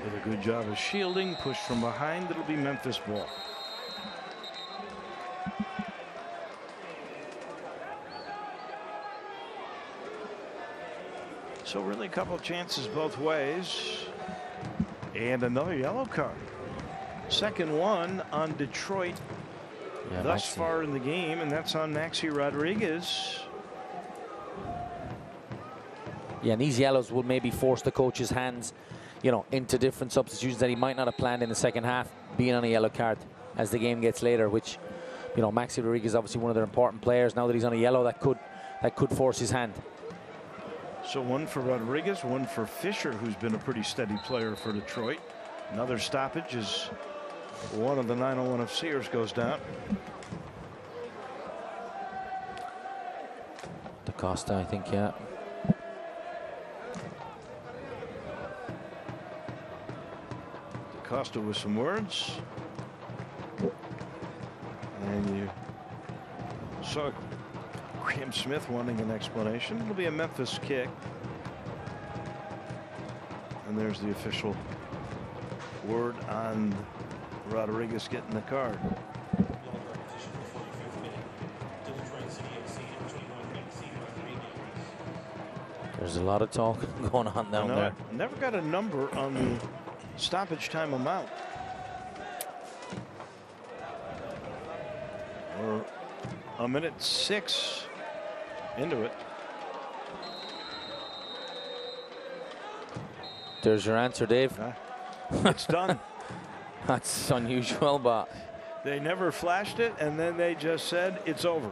did a good job of shielding, push from behind. It'll be Memphis ball. So really a couple of chances both ways. And another yellow card. Second one on Detroit thus far in the game, and that's on Maxi Rodriguez. Yeah, and these yellows will maybe force the coach's hands, you know, into different substitutions that he might not have planned in the second half, being on a yellow card as the game gets later, which, you know, Maxi Rodriguez is obviously one of their important players. Now that he's on a yellow, that could force his hand. So one for Rodriguez, one for Fisher, who's been a pretty steady player for Detroit. Another stoppage as one of the 901 FCers goes down. DaCosta, I think, yeah. DaCosta with some words. And you saw Graham Smith wanting an explanation. It'll be a Memphis kick. And there's the official word on Rodriguez getting the card. There's a lot of talk going on down there. Never got a number on the stoppage time amount. We're a minute 6 into it. There's your answer, Dave. It's done. That's unusual, but they never flashed it, and then they just said it's over.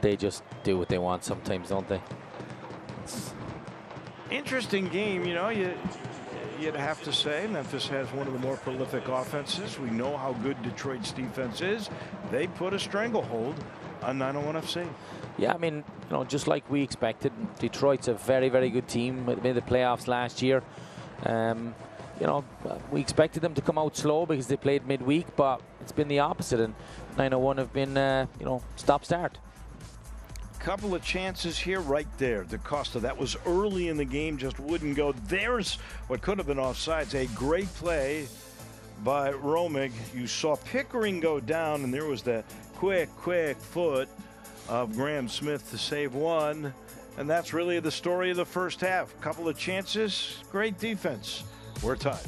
They just do what they want sometimes, don't they? Interesting game, you know. You'd have to say Memphis has one of the more prolific offenses. We know how good Detroit's defense is. They put a stranglehold on 901 FC. Yeah, I mean, you know, just like we expected, Detroit's a very, very good team. Made the playoffs last year. You know, we expected them to come out slow because they played midweek, but it's been the opposite, and 901 have been, you know, stop-start. Couple of chances here, right there. DaCosta, that was early in the game, just wouldn't go. There's what could have been offsides. A great play by Romig. You saw Pickering go down, and there was that quick foot of Graham Smith to save one. And that's really the story of the first half. Couple of chances, great defense. We're tied.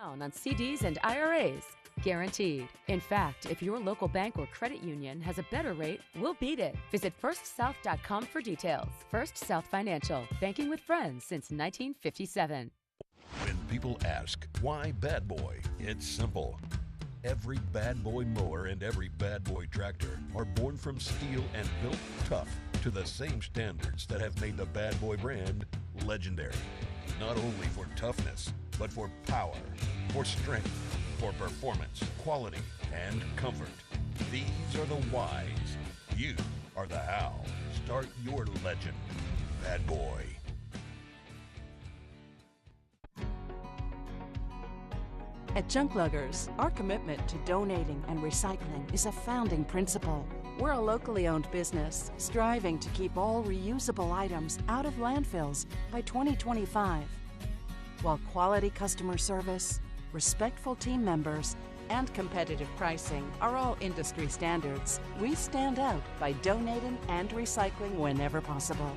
On CDs and IRAs. Guaranteed. In fact, if your local bank or credit union has a better rate, we'll beat it. Visit firstsouth.com for details. First South Financial. Banking with friends since 1957. When people ask, why Bad Boy? It's simple. Every Bad Boy mower and every Bad Boy tractor are born from steel and built tough to the same standards that have made the Bad Boy brand legendary. Not only for toughness, but for power, for strength, for performance, quality, and comfort. These are the whys. You are the how. Start your legend, Bad Boy. At Junk Luggers, our commitment to donating and recycling is a founding principle. We're a locally owned business striving to keep all reusable items out of landfills by 2025. While quality customer service, respectful team members, and competitive pricing are all industry standards, we stand out by donating and recycling whenever possible.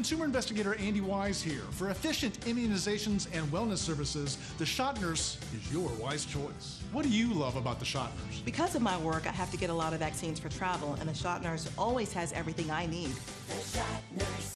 Consumer investigator Andy Wise here. For efficient immunizations and wellness services, the Shot Nurse is your wise choice. What do you love about the Shot Nurse? Because of my work, I have to get a lot of vaccines for travel, and the shot nurse always has everything I need. The Shot Nurse.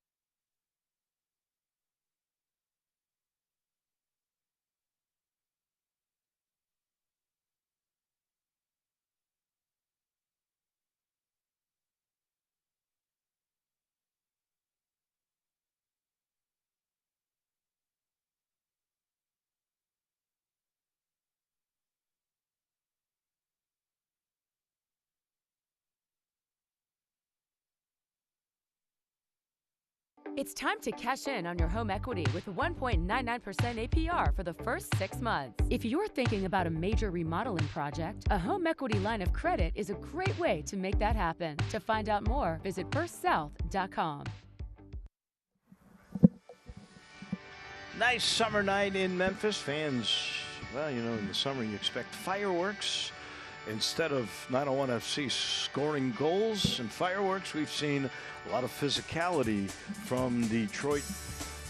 It's time to cash in on your home equity with 1.99% APR for the first 6 months. If you're thinking about a major remodeling project, a home equity line of credit is a great way to make that happen. To find out more, visit firstsouth.com. Nice summer night in Memphis. Fans, well, you know, in the summer you expect fireworks. Instead of 901 FC scoring goals and fireworks, we've seen a lot of physicality from Detroit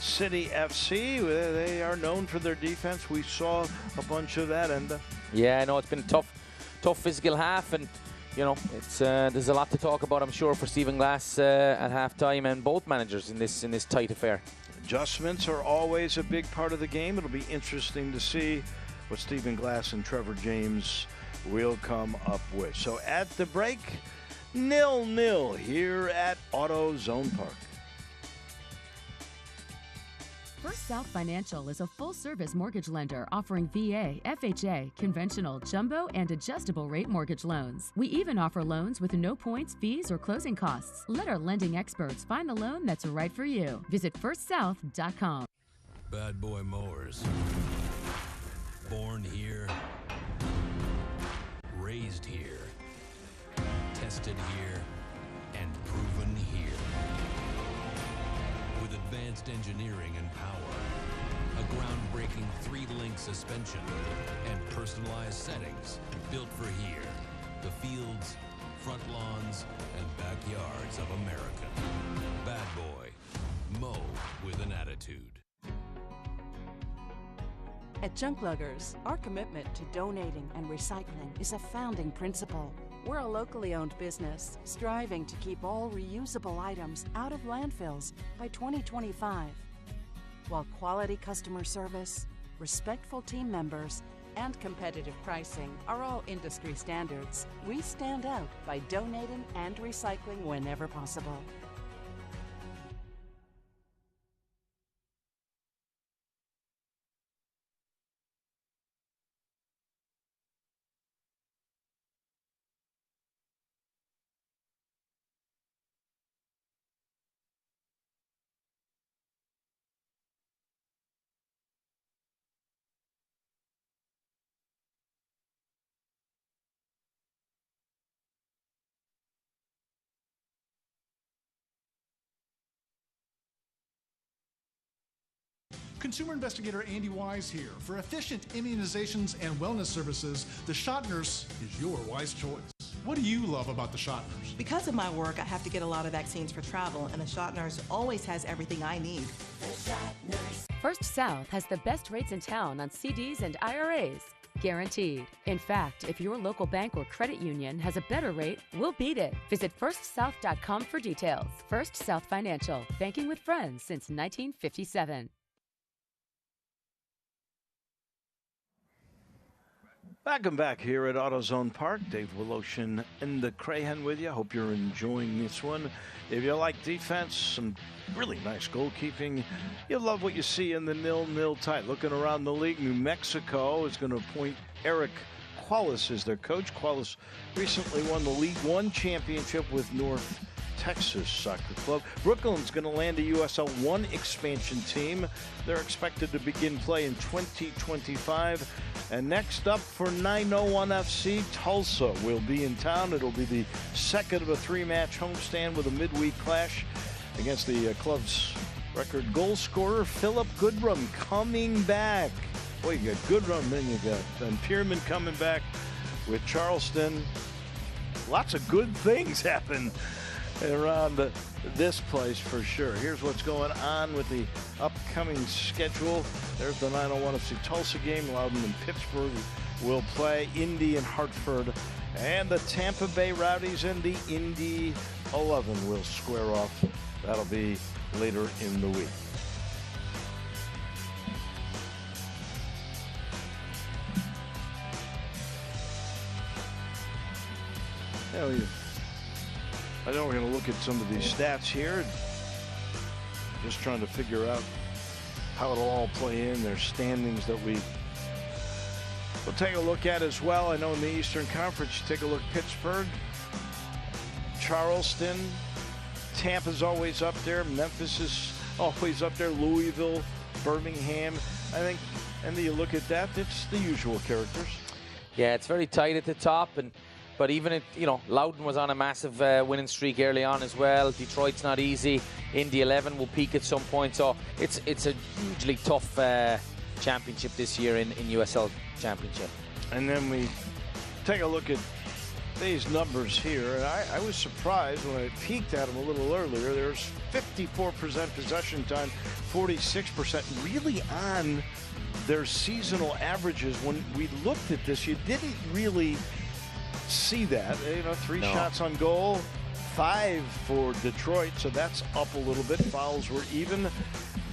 City FC. They are known for their defense. We saw a bunch of that. And yeah, I know it's been a tough physical half, and you know it's there's a lot to talk about, I'm sure, for Stephen Glass at halftime, and both managers in this tight affair. Adjustments are always a big part of the game. It'll be interesting to see what Stephen Glass and Trevor James will come up with. So at the break, 0-0 here at AutoZone Park. First South Financial is a full-service mortgage lender offering VA, FHA, conventional, jumbo, and adjustable rate mortgage loans. We even offer loans with no points, fees, or closing costs. Let our lending experts find the loan that's right for you. Visit firstsouth.com. Bad Boy Mowers. Born here. Raised here. Tested here. And proven here. With advanced engineering and power, a groundbreaking 3-link suspension, and personalized settings built for here, the fields, front lawns, and backyards of America. Bad Boy, mow with an attitude. At Junk Luggers, our commitment to donating and recycling is a founding principle. We're a locally owned business striving to keep all reusable items out of landfills by 2025. While quality customer service, respectful team members, and competitive pricing are all industry standards, we stand out by donating and recycling whenever possible. Consumer investigator Andy Wise here. For efficient immunizations and wellness services, the Shot Nurse is your wise choice. What do you love about the Shot Nurse? Because of my work, I have to get a lot of vaccines for travel, and the shot nurse always has everything I need. The Shot Nurse. First South has the best rates in town on CDs and IRAs. Guaranteed. In fact, if your local bank or credit union has a better rate, we'll beat it. Visit firstsouth.com for details. First South Financial, banking with friends since 1957. Welcome back here at AutoZone Park. Dave Woloshin and the Crahan with you. Hope you're enjoying this one. If you like defense, some really nice goalkeeping, you'll love what you see in the 0-0 tie. Looking around the league, New Mexico is going to appoint Eric Qualis as their coach. Qualis recently won the League One championship with North Texas Soccer Club. Brooklyn's going to land a USL 1 expansion team. They're expected to begin play in 2025. And next up for 901 FC, Tulsa will be in town. It'll be the second of a 3-match homestand with a midweek clash against the club's record goal scorer, Philip Goodrum, coming back. Boy, you got Goodrum, then you got Van Pierman coming back with Charleston. Lots of good things happen around this place for sure. Here's what's going on with the upcoming schedule. There's the 901 FC Tulsa game. Loudon and Pittsburgh will play. Indy and Hartford. And the Tampa Bay Rowdies and the Indy 11 will square off. That'll be later in the week. I know we're going to look at some of these stats here. Just trying to figure out how it'll all play in. There's standings that we'll take a look at as well. I know in the Eastern Conference, you take a look at Pittsburgh, Charleston, Tampa's always up there. Memphis is always up there. Louisville, Birmingham. I think, and then you look at that, it's the usual characters. Yeah, it's very tight at the top, but even if, you know, Loudon was on a massive winning streak early on as well. Detroit's not easy. Indy 11 will peak at some point. So it's a hugely tough championship this year in USL Championship. And then we take a look at these numbers here. And I was surprised when I peeked at them a little earlier. There's 54% possession time, 46% really on their seasonal averages. When we looked at this, you didn't really see that. You know, 3 shots on goal, 5 for Detroit, so that's up a little bit. Fouls were even.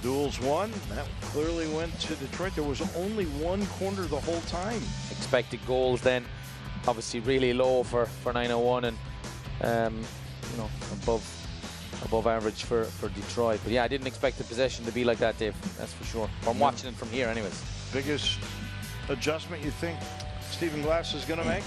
Duels won. That clearly went to Detroit. There was only 1 corner the whole time. Expected goals then obviously really low for 901 and you know, above average for Detroit. But yeah, I didn't expect the possession to be like that, Dave. That's for sure. I'm watching it from here anyways. Biggest adjustment you think Stephen Glass is going to make?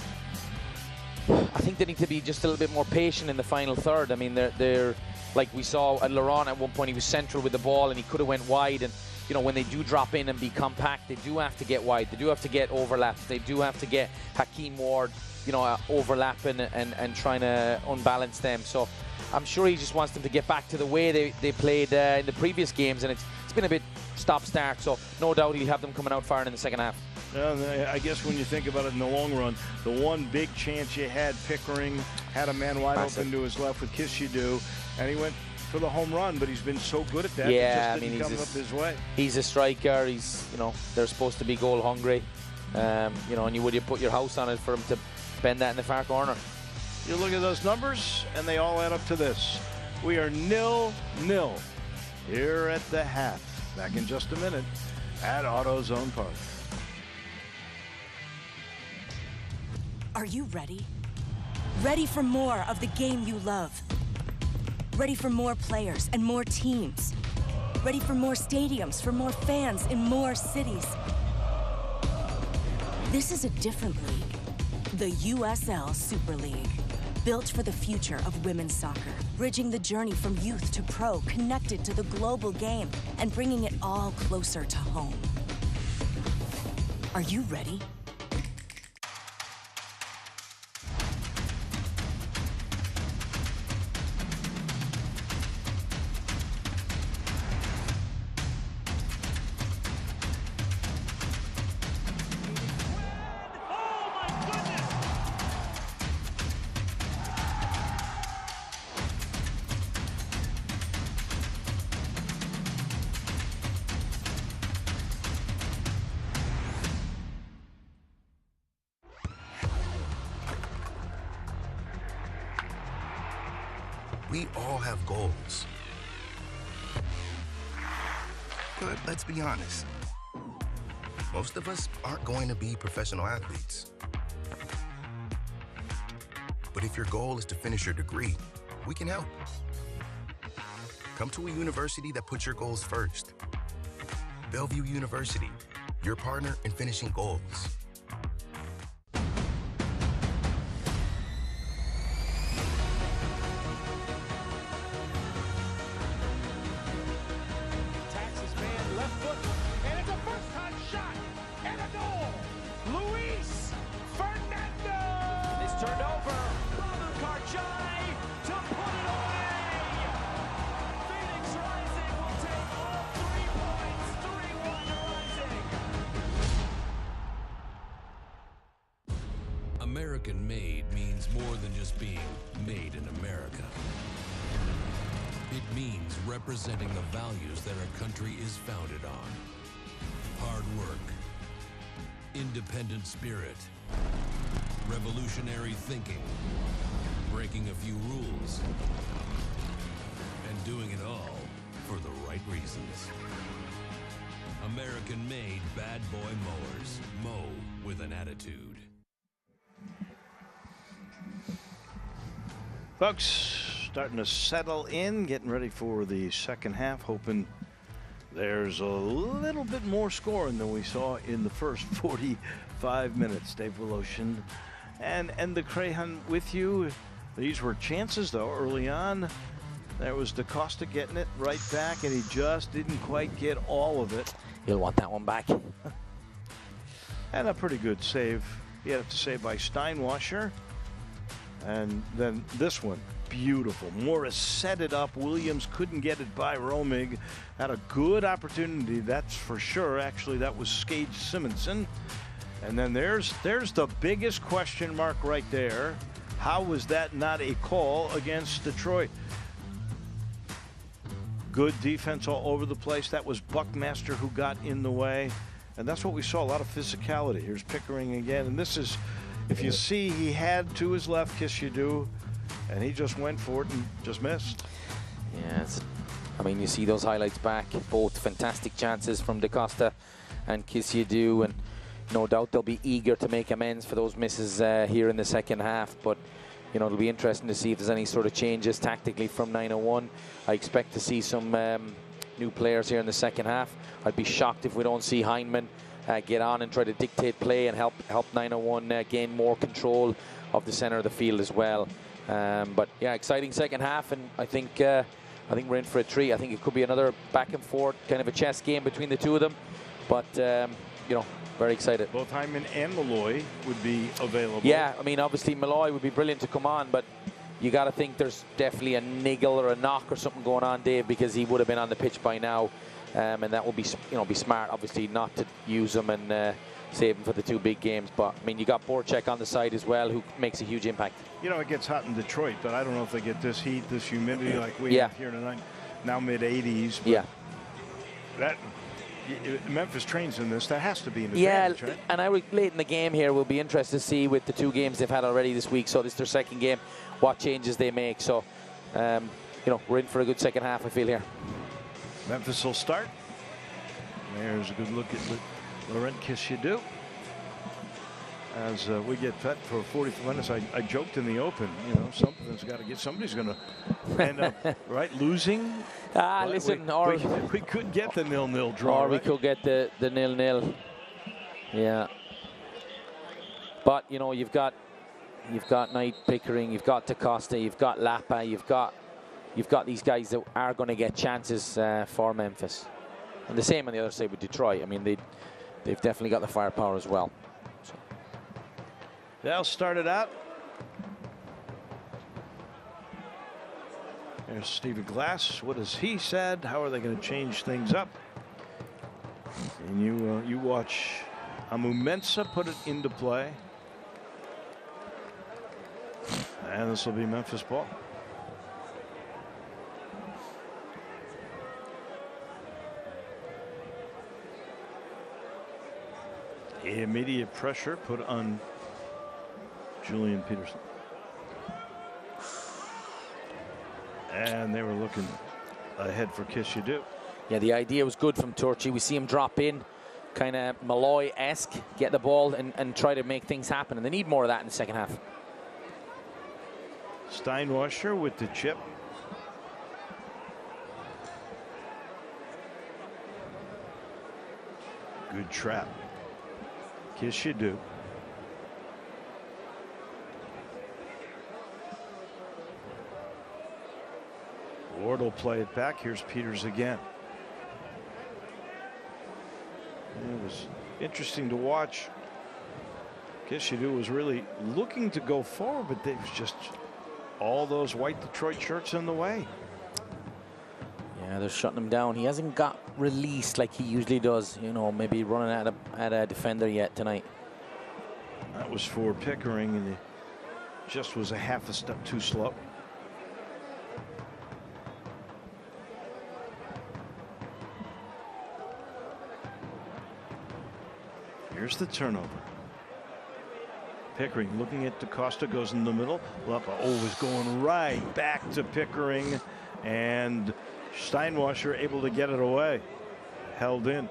I think they need to be just a little bit more patient in the final third. I mean, they're like we saw at Laurent at one point, he was central with the ball and he could have went wide. And, you know, when they do drop in and be compact, they do have to get wide. They do have to get overlaps. They do have to get Hakeem Ward, you know, overlapping and trying to unbalance them. So I'm sure he just wants them to get back to the way they played in the previous games. And it's been a bit stop-start. So no doubt he'll have them coming out firing in the second half. I guess when you think about it in the long run, the one big chance you had, Pickering had a man wide open to his left with Kishidu, and he went for the home run, but he's been so good at that. Yeah, it just didn't come up his way. He's a striker. He's, you know, they're supposed to be goal hungry. You know, and you put your house on it for him to bend that in the far corner. You look at those numbers, and they all add up to this. We are 0-0 here at the half. Back in just a minute at AutoZone Park. Are you ready? Ready for more of the game you love? Ready for more players and more teams? Ready for more stadiums, for more fans in more cities? This is a different league. The USL Super League. Built for the future of women's soccer. Bridging the journey from youth to pro, connected to the global game, and bringing it all closer to home. Are you ready? We all have goals. But let's be honest. Most of us aren't going to be professional athletes. But if your goal is to finish your degree, we can help. Come to a university that puts your goals first. Bellevue University, your partner in finishing goals. American made means more than just being made in America. It means representing the values that our country is founded on. Hard work, independent spirit, revolutionary thinking, breaking a few rules, and doing it all for the right reasons. American-made bad boy mowers. Mow with an attitude. Folks, starting to settle in, getting ready for the second half, hoping there's a little bit more scoring than we saw in the first 45 minutes. Dave Woloshin and the Crayon with you. These were chances, though, early on. There was DaCosta getting it right back, and he just didn't quite get all of it. He'll want that one back. And a pretty good save. He had to save by Steinwasser. And then this one, beautiful. Morris set it up. Williams couldn't get it by Romig. Had a good opportunity, that's for sure. Actually, that was Skage Simonson. And then there's the biggest question mark right there. How was that not a call against Detroit? Good defense all over the place. That was Buckmaster who got in the way. And that's what we saw, a lot of physicality. Here's Pickering again. And this is, if you see, he had to his left, Kiss You Do, and he just went for it and just missed. Yeah, I mean, you see those highlights back. Both fantastic chances from DaCosta and Kiss You Do. And no doubt they'll be eager to make amends for those misses here in the second half. But you know, it'll be interesting to see if there's any sort of changes tactically from 901. I expect to see some new players here in the second half. I'd be shocked if we don't see Heinemann get on and try to dictate play and help 901 gain more control of the center of the field as well. But yeah, exciting second half, and I think we're in for a treat. I think it could be another back and forth kind of a chess game between the two of them. But you know, very excited. Both Hyman and Malloy would be available. Yeah, I mean, obviously Malloy would be brilliant to come on, but you got to think there's definitely a niggle or a knock or something going on, Dave, because he would have been on the pitch by now, and that would be, you know, be smart, obviously, not to use him and save him for the two big games. But I mean, you got Borchek on the side as well, who makes a huge impact. You know, it gets hot in Detroit, but I don't know if they get this heat, this humidity like we have here tonight. Now mid-80s. Yeah. That. Memphis trains in this. That has to be an advantage, right? And I late in the game here, we'll be interested to see with the two games they've had already this week. So this is their second game, what changes they make. So, you know, we're in for a good second half, I feel, here. Memphis will start. There's a good look at Laurent Kiss You Do. As we get set for 40 minutes, I joked in the open, you know, something's got to get, somebody's going to end up, right, losing. Listen, we could get the 0-0 draw. Or we could get the 0-0. Yeah. But, you know, you've got Knight, Pickering, you've got DaCosta, you've got Lapa, you've got these guys that are going to get chances for Memphis. And the same on the other side with Detroit. I mean, they've definitely got the firepower as well. So. They'll start it out. There's Stephen Glass. What has he said? How are they going to change things up? And you watch Amu Mensah put it into play. And this will be Memphis ball. Immediate pressure put on Julian Peterson. And they were looking ahead for Kiss You Do. Yeah, the idea was good from Turchi. We see him drop in, kind of Malloy-esque, get the ball and try to make things happen. And they need more of that in the second half. Steinwasser with the chip. Good trap. Kiss You Do. Ward will play it back. Here's Peters again. It was interesting to watch. Kiss You Do was really looking to go forward, but there was just all those white Detroit shirts in the way. Yeah, they're shutting him down. He hasn't got released like he usually does. You know, maybe running at a defender yet tonight. That was for Pickering, and he just was a half a step too slow. Here's the turnover. Pickering looking at DaCosta, goes in the middle. Luppa always going right back to Pickering, and Steinwasser able to get it away. Held in.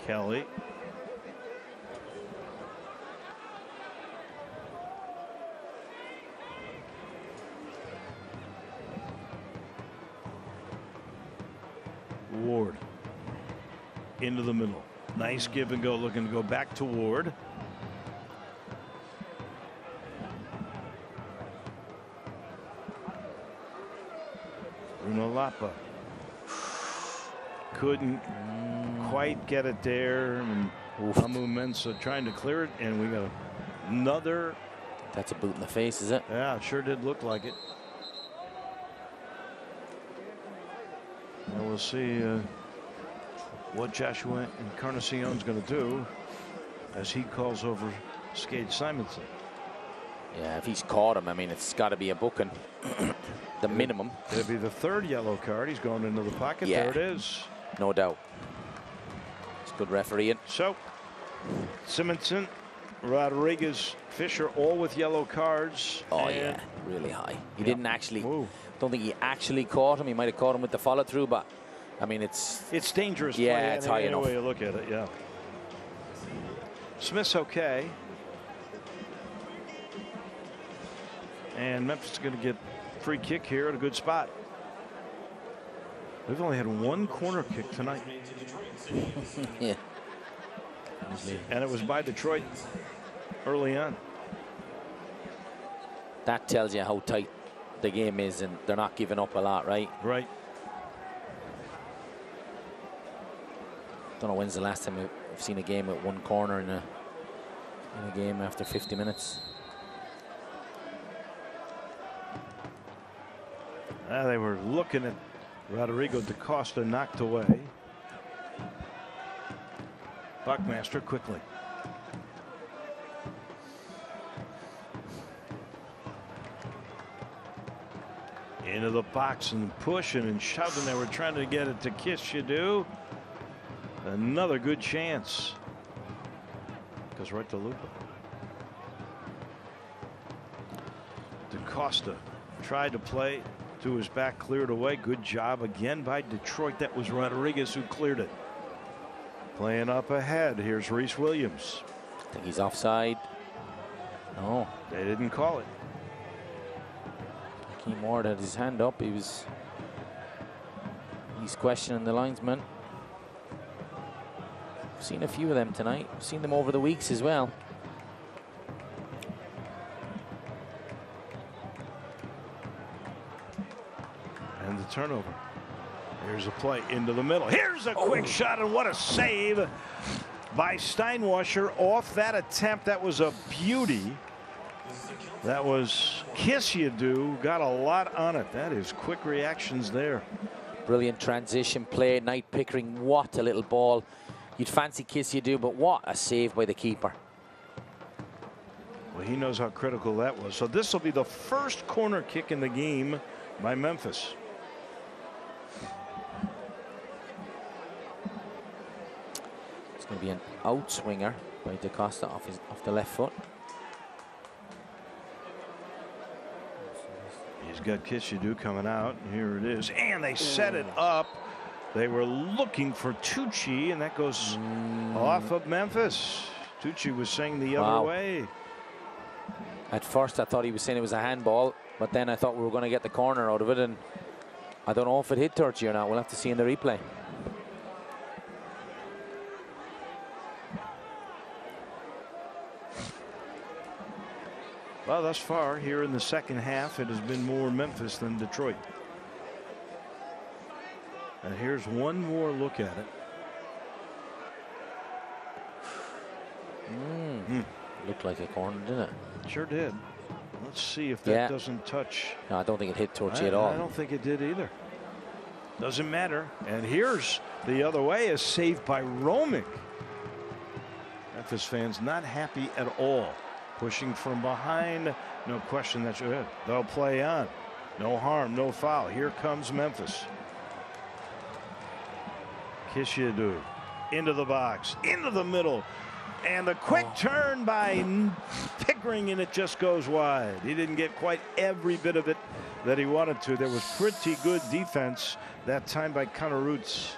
Kelly. Ward into the middle. Nice give and go, looking to go back to Ward. Bruno Luppa couldn't quite get it there, and Amu Mensah trying to clear it, and we got another. That's a boot in the face, is it? Yeah, it sure did look like it. And we'll see what Joshua Encarnacion's going to do as he calls over Skade Simonson. Yeah, if he's caught him, I mean, it's got to be a booking. The minimum. It'll be the third yellow card. He's going into the pocket. Yeah. There it is. No doubt. It's good refereeing. So, Simonson, Rodriguez, Fisher, all with yellow cards. Oh, yeah, really high. He didn't actually, don't think he actually caught him. He might have caught him with the follow through, but I mean, it's dangerous. Yeah, play it's high enough. Any way you look at it, yeah. Smith's okay. And Memphis is going to get free kick here at a good spot. We've only had one corner kick tonight. Yeah. And it was by Detroit early on. That tells you how tight the game is, and they're not giving up a lot, right? Right. Don't know when's the last time I've seen a game with one corner in a game after 50 minutes. They were looking at Rodrigo DaCosta, knocked away. Buckmaster quickly. Into the box and pushing and shoving. They were trying to get it to Kiss You Do. Another good chance. Goes right to Lupa. DaCosta tried to play to his back, cleared away. Good job again by Detroit. That was Rodriguez who cleared it. Playing up ahead. Here's Reese Williams. I think he's offside. No. They didn't call it. Keem Ward had his hand up. He's questioning the linesman. I've seen a few of them tonight. I've seen them over the weeks as well. And the turnover. Here's a play into the middle. Here's a quick shot, and what a save by Steinwasser off that attempt. That was a beauty. That was Kiss You Do. Got a lot on it. That is quick reactions there. Brilliant transition play. Knight Pickering, what a little ball. You'd fancy Kiss You Do, but what a save by the keeper. Well, he knows how critical that was. So this will be the first corner kick in the game by Memphis. It's going to be an outswinger by DaCosta off the left foot. He's got Kiss You Do coming out. Here it is. And they set it up. They were looking for Tucci, and that goes off of Memphis. Tucci was saying the other way. At first, I thought he was saying it was a handball, but then I thought we were going to get the corner out of it, and I don't know if it hit Tucci or not. We'll have to see in the replay. Well, thus far here in the second half, it has been more Memphis than Detroit. And here's one more look at it. Looked like a corner, didn't it? Sure did. Let's see if that doesn't touch. No, I don't think it hit Torchi at all. I don't think it did either. Doesn't matter. And here's the other way, a save by Romick. Memphis fans not happy at all. Pushing from behind, no question that they'll play on. No harm, no foul. Here comes Memphis. Kishiadu into the box, into the middle, and a quick turn by Pickering, and it just goes wide. He didn't get quite every bit of it that he wanted to. There was pretty good defense that time by Connor Roots.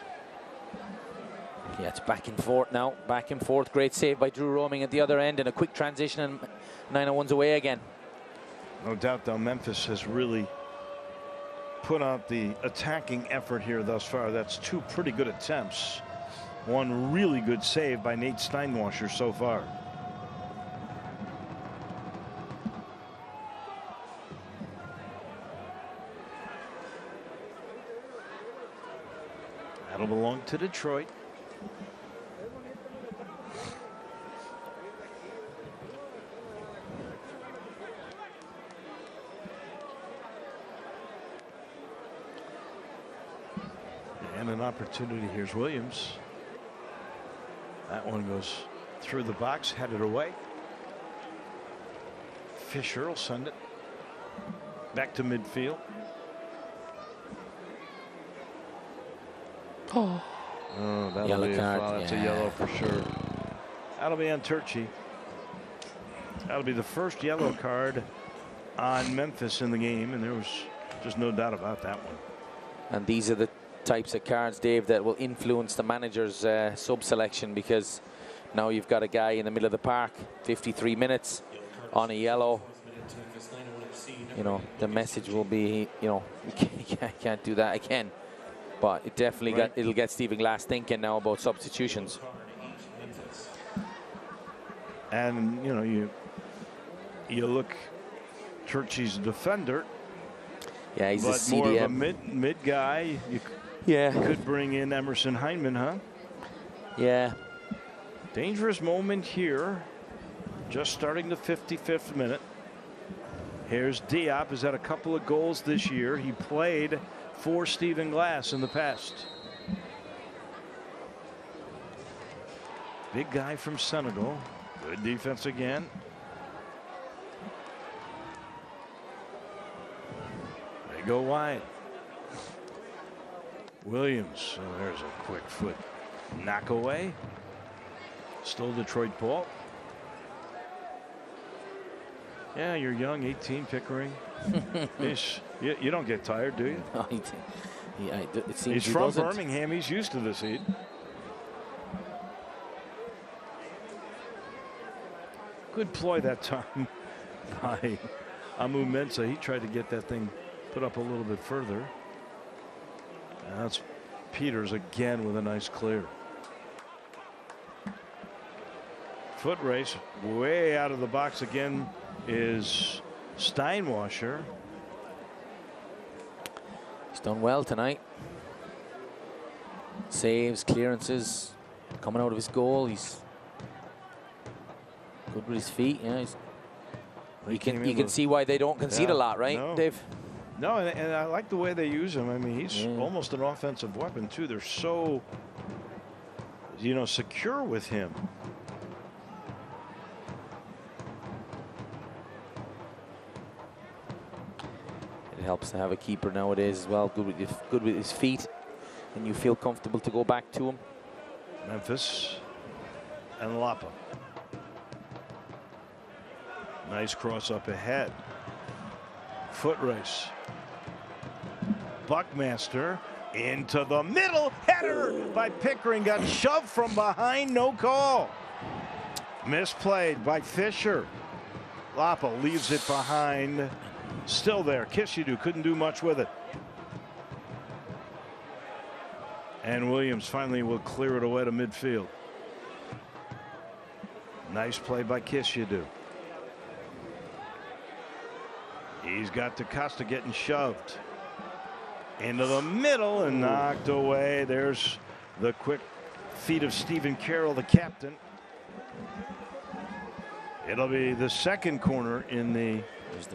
Yeah, it's back and forth now. Back and forth. Great save by Drew Roaming at the other end, and a quick transition, and 901's away again. No doubt, though, Memphis has really put out the attacking effort here thus far. That's 2 pretty good attempts. 1 really good save by Nate Steinwasser so far. That'll belong to Detroit. And an opportunity. Here's Williams. That one goes through the box, headed away. Fisher will send it back to midfield. Oh, that'll yellow be card. That's a yellow for sure. That'll be on Turchi. That'll be the first yellow card on Memphis in the game, and there was just no doubt about that one. And these are the types of cards, Dave, that will influence the manager's sub selection, because now you've got a guy in the middle of the park, 53 minutes on a yellow. You know, the message will be, you know, you can't do that again. But it definitely it'll get Stephen Glass thinking now about substitutions. And you know, you look, Turchi's a defender. Yeah, he's but a CDM. more of a mid guy. You could bring in Emerson Heineman, huh? Yeah. Dangerous moment here. Just starting the 55th minute. Here's Diop, who's had a couple of goals this year. He played for Stephen Glass in the past. Big guy from Senegal. Good defense again. They go wide. Williams. Oh, there's a quick foot knock away. Still Detroit ball. Yeah, you're young, 18, Pickering. You don't get tired, do you? No, it seems he's from Birmingham. He's used to this heat. Good ploy that time by Amu Mensah. He tried to get that thing put up a little bit further. And that's Peters again with a nice clear. Foot race way out of the box again is Steinwasser. He's done well tonight. Saves, clearances, coming out of his goal. He's good with his feet. Yeah, you can see why they don't concede a lot, right, Dave? No, and I like the way they use him. I mean, he's almost an offensive weapon too. They're so, you know, secure with him. It helps to have a keeper nowadays as well. Good with his feet, and you feel comfortable to go back to him. Memphis and Lapa. Nice cross up ahead. Foot race. Buckmaster into the middle. Header by Pickering. Got shoved from behind. No call. Misplayed by Fisher. Lapa leaves it behind. Still there. Kishidu couldn't do much with it. And Williams finally will clear it away to midfield. Nice play by Kishidu. He's got DaCosta getting shoved into the middle and knocked away. There's the quick feet of Stephen Carroll, the captain. It'll be the second corner in the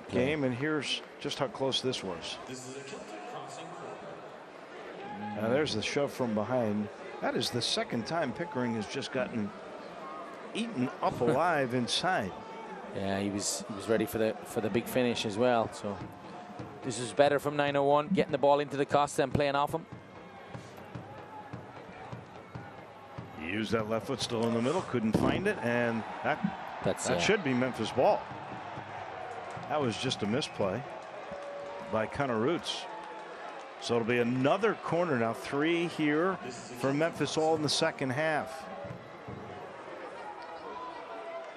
game, and here's just how close this was. Now there's the shove from behind. That is the second time Pickering has just gotten eaten up alive inside. Yeah, he was ready for the big finish as well. So this is better from 901, getting the ball into the Costa and playing off him. He used that left foot still in the middle, couldn't find it, and that should be Memphis ball. That was just a misplay by Connor Roots. So it'll be another corner now, 3 here for Memphis, all in the second half.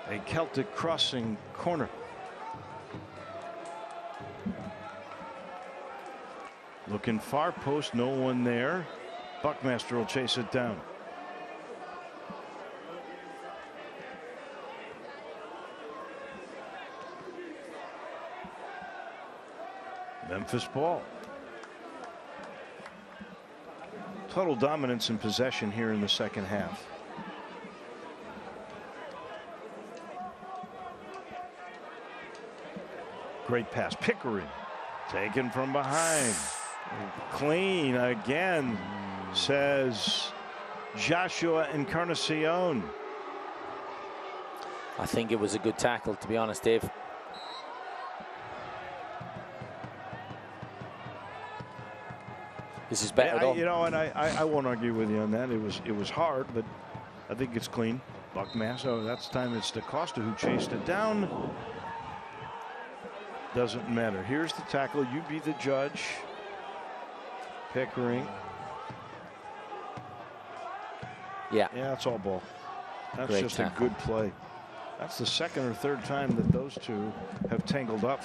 A Celtic crossing corner. Looking far post, no one there. Buckmaster will chase it down. Memphis ball. Total dominance and possession here in the second half. Great pass. Pickering taken from behind. Clean again, says Joshua Encarnacion. I think it was a good tackle, to be honest, Dave. This is better, though. You know, and I won't argue with you on that. It was hard, but I think it's clean. Buckmaster. That's time it's DaCosta who chased it down. Doesn't matter. Here's the tackle. You be the judge. Pickering. Yeah. Yeah, it's all ball. That's Great just tackle. a good play. That's the second or third time that those two have tangled up.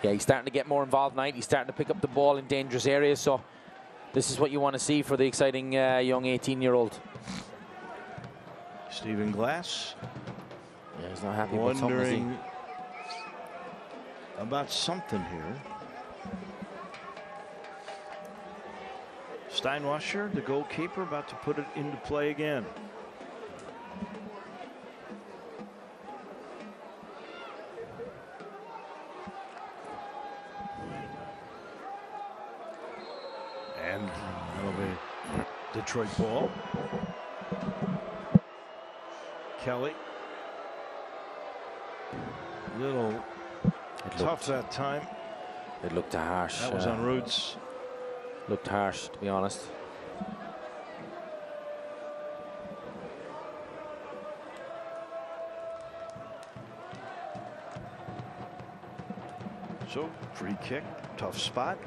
Yeah, he's starting to get more involved tonight. He's starting to pick up the ball in dangerous areas. So this is what you want to see for the exciting young 18-year-old. Stephen Glass. Yeah, he's not happy about something, is he? Wondering about something here. Steinwasser, the goalkeeper, about to put it into play again. And that'll be Detroit ball. Kelly. Little tough that time. It looked harsh. That was on Roots. Looked harsh, to be honest. So free kick, tough spot.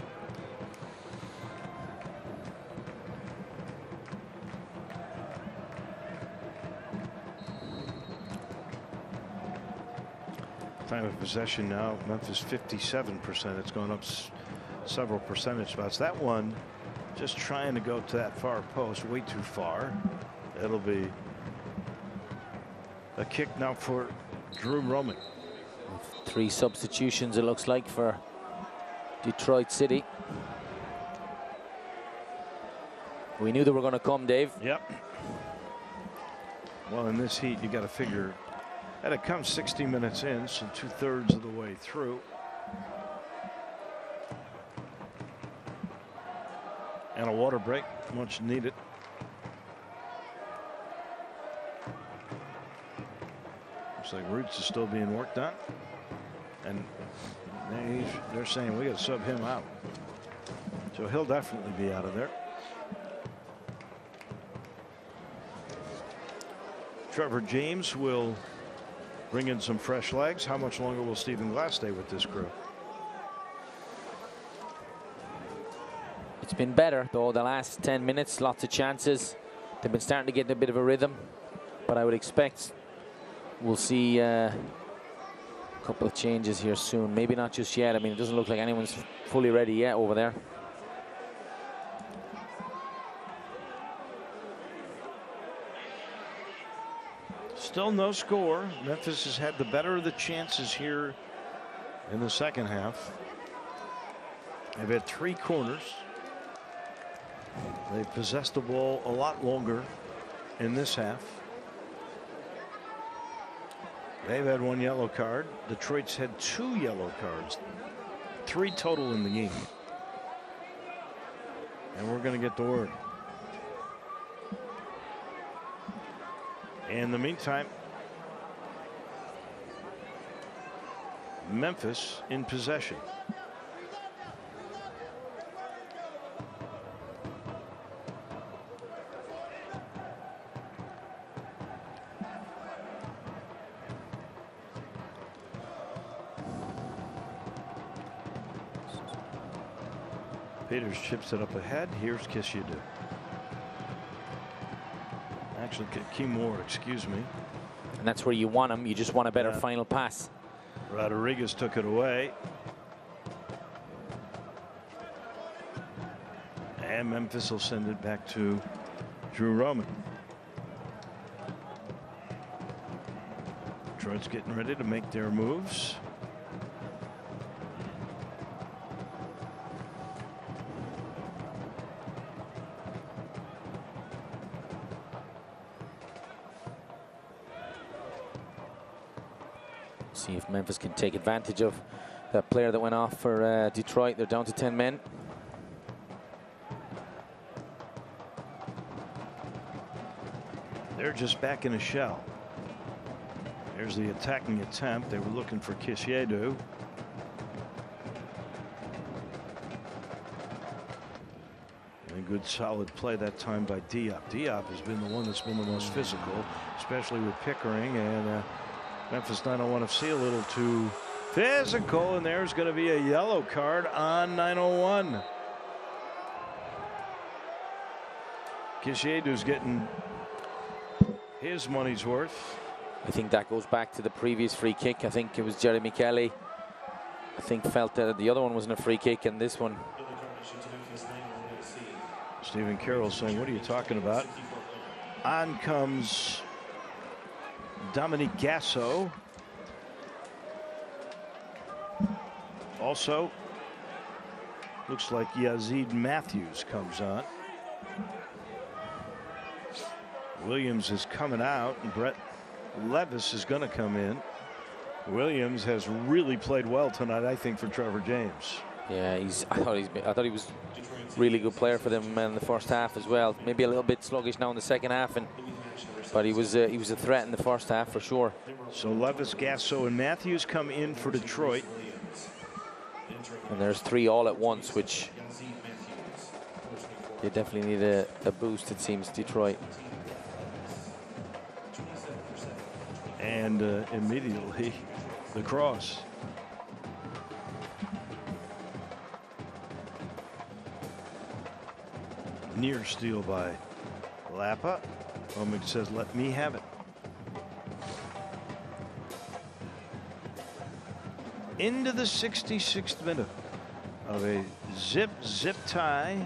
Time of possession now, Memphis 57%. It's gone up several percentage spots. That one just trying to go to that far post, way too far. It'll be a kick now for Drew Roman. 3 substitutions, it looks like, for Detroit City. We knew they were going to come, Dave. Yep. Well, in this heat, you got to figure that it comes 60 minutes in, so 2/3 of the way through. And a water break, much needed. Looks like Roots is still being worked on. And they're saying we got to sub him out. So he'll definitely be out of there. Trevor James will bring in some fresh legs. How much longer will Stephen Glass stay with this crew? It's been better, though, the last 10 minutes. Lots of chances. They've been starting to get a bit of a rhythm. But I would expect we'll see a couple of changes here soon. Maybe not just yet. I mean, it doesn't look like anyone's fully ready yet over there. Still no score. Memphis has had the better of the chances here in the second half. They've had 3 corners. They've possessed the ball a lot longer in this half. They've had 1 yellow card. Detroit's had 2 yellow cards. 3 total in the game. And we're going to get the word. In the meantime, Memphis in possession. Peters chips it up ahead. Here's Kishida. Actually, Kimura, excuse me. And that's where you want him. You just want a better final pass. Rodriguez took it away. And Memphis will send it back to Drew Roman. Detroit's getting ready to make their moves. See if Memphis can take advantage of that player that went off for Detroit. They're down to 10 men. They're just back in a shell. There's the attacking attempt. They were looking for Kishiedu. And a good solid play that time by Diop. Diop has been the one that's been the most physical, especially with Pickering, and Memphis 901 FC a little too physical, and there's going to be a yellow card on 901. Kishiedu's getting his money's worth. I think that goes back to the previous free kick. I think it was Jeremy Kelly. I think felt that the other one wasn't a free kick, and this one. Stephen Carroll saying, what are you talking about? On comes Dominique Gasso. Also, looks like Yazid Matthews comes on. Williams is coming out, and Brett Levis is going to come in. Williams has really played well tonight, I think, for Trevor James. Yeah, I thought he was a really good player for them in the first half as well. Maybe a little bit sluggish now in the second half, but he was a threat in the first half for sure. So Levis, Gasso, and Matthews come in for Detroit. And there's 3 all at once, which they definitely need a boost, it seems, Detroit. And immediately the cross. Near steal by Lapa. Omig says, let me have it. Into the 66th minute of a zip tie.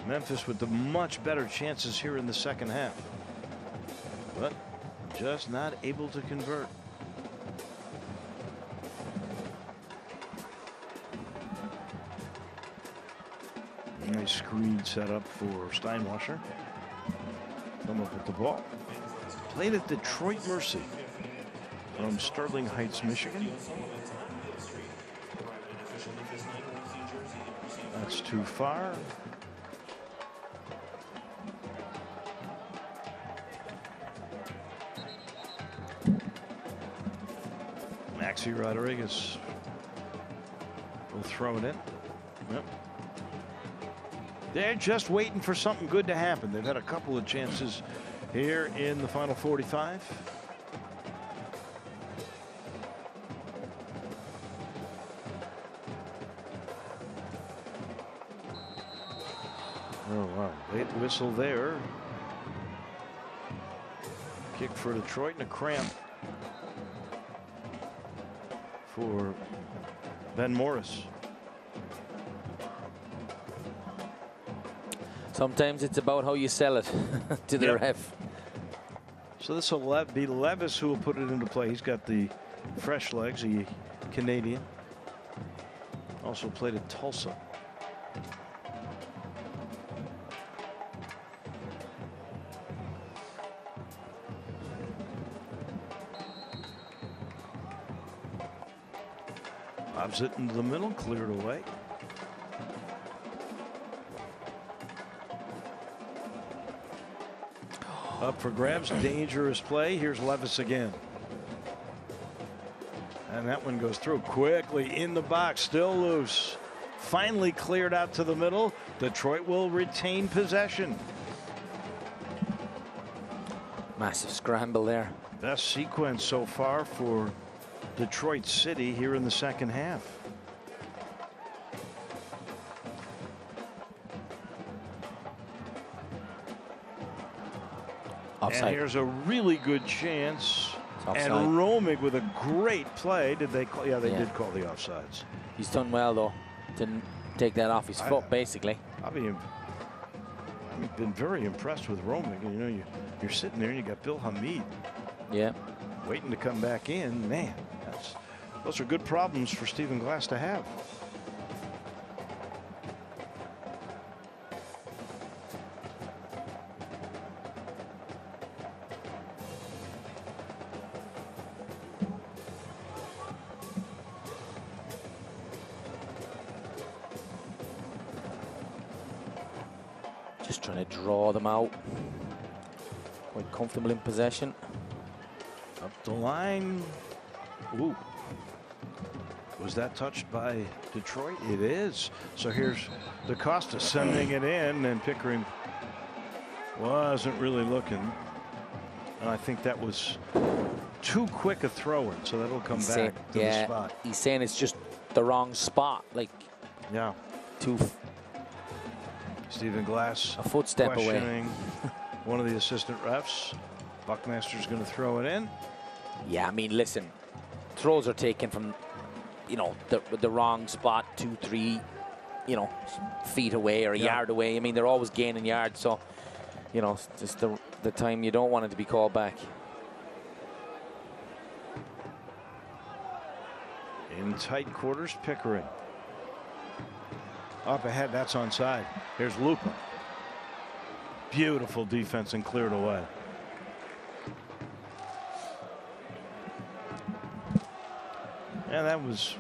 Memphis with the much better chances here in the second half, but just not able to convert. Nice screen set up for Steinwasser. Come up with the ball. Played at Detroit Mercy from Sterling Heights, Michigan. That's too far. Maxi Rodriguez will throw it in. Yep. They're just waiting for something good to happen. They've had a couple of chances here in the final 45. Oh, wow. Late whistle there. Kick for Detroit and a cramp for Ben Morris. Sometimes it's about how you sell it to the ref. So this will be Levis who will put it into play. He's got the fresh legs, a Canadian. Also played at Tulsa. Lobs it into the middle, cleared away. Up for grabs, dangerous play. Here's Levis again. And that one goes through quickly in the box, still loose. Finally cleared out to the middle. Detroit will retain possession. Massive scramble there. Best sequence so far for Detroit City here in the second half. Offside. And here's a really good chance. Offside. And Romig with a great play. Did they call? Yeah, they did call the offsides. He's done well though. Didn't take that off his foot, basically. I've been very impressed with Romig. You know, you're sitting there and you got Bill Hamid. Yeah. Waiting to come back in. Man, those are good problems for Stephen Glass to have. Just trying to draw them out. Quite comfortable in possession. Up the line. Ooh. Was that touched by Detroit? It is. So here's DaCosta sending it in, and Pickering wasn't really looking. And I think that was too quick a throw in, so that'll come back to the spot. He's saying it's just the wrong spot. Like, yeah. Stephen Glass a footstep questioning away. One of the assistant refs. Buckmaster's going to throw it in. Yeah, I mean, listen, throws are taken from, you know, the wrong spot, 2, 3, you know, feet away or a yard away. I mean, they're always gaining yards, so, you know, it's just the time you don't want it to be called back. In tight quarters, Pickering. Up ahead, that's onside. Here's Lupa. Beautiful defense and cleared away. And that was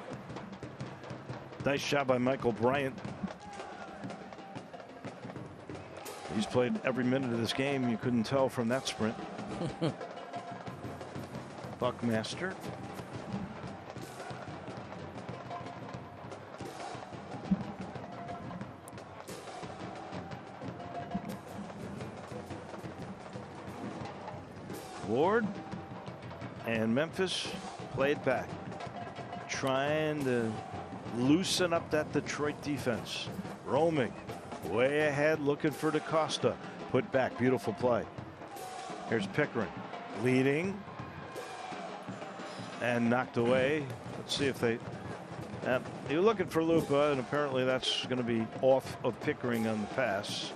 nice job by Michael Bryant. He's played every minute of this game. You couldn't tell from that sprint. Buckmaster. Ward and Memphis played back, trying to loosen up that Detroit defense. Romig way ahead, looking for DaCosta. Put back, beautiful play. Here's Pickering leading and knocked away. Let's see if they. You're looking for Lupa, and apparently that's going to be off of Pickering on the pass.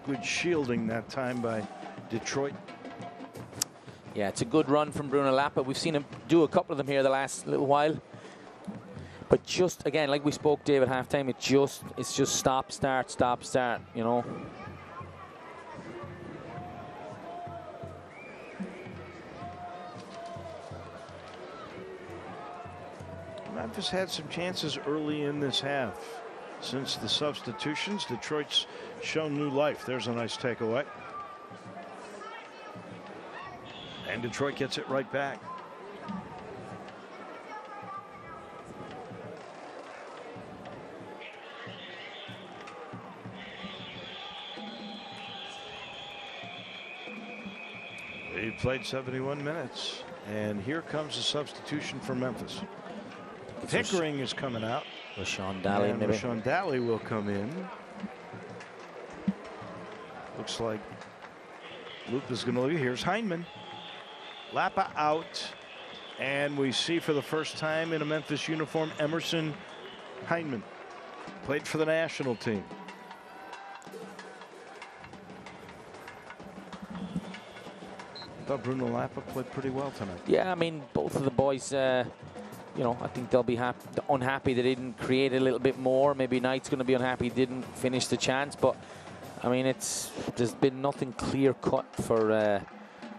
Good shielding that time by Detroit. Yeah, it's a good run from Bruno Lappa. We've seen him do a couple of them here the last little while. But just, again, like we spoke, Dave, at halftime, it's just stop, start, you know. Memphis had some chances early in this half. Since the substitutions, Detroit's shown new life. There's a nice takeaway. And Detroit gets it right back. He played 71 minutes. And here comes the substitution for Memphis. Pickering is coming out. Rashawn Daly, maybe. Rashawn Daly will come in. Looks like Lupe is going to leave. Here's Heineman. Lappa out, and we see for the first time in a Memphis uniform Emerson Heineman. Played for the national team. I thought Bruno Lappa played pretty well tonight. Yeah, I mean, both of the boys, you know, I think they'll be unhappy they didn't create a little bit more. Maybe Knight's going to be unhappy he didn't finish the chance, but I mean, there's been nothing clear cut for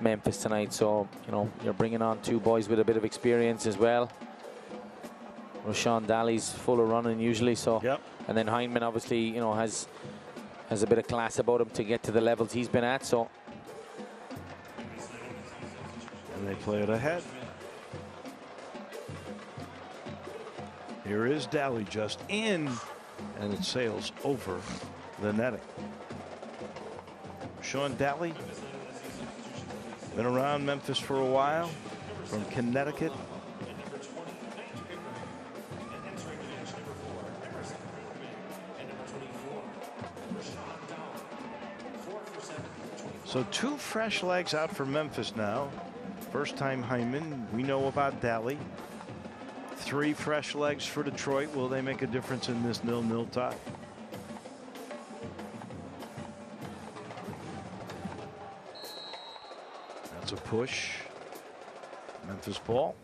Memphis tonight, so you know you're bringing on two boys with a bit of experience as well. Rashawn Daly's full of running usually, so and then Heineman obviously, you know, has a bit of class about him to get to the levels he's been at. So And they play it ahead. Here is Daly just in, and it sails over the netting. Sean Daly, been around Memphis for a while, from Connecticut. So 2 fresh legs out for Memphis now. First time Hyman. We know about Daly. 3 fresh legs for Detroit. Will they make a difference in this 0-0 tie? That's a push. Memphis ball.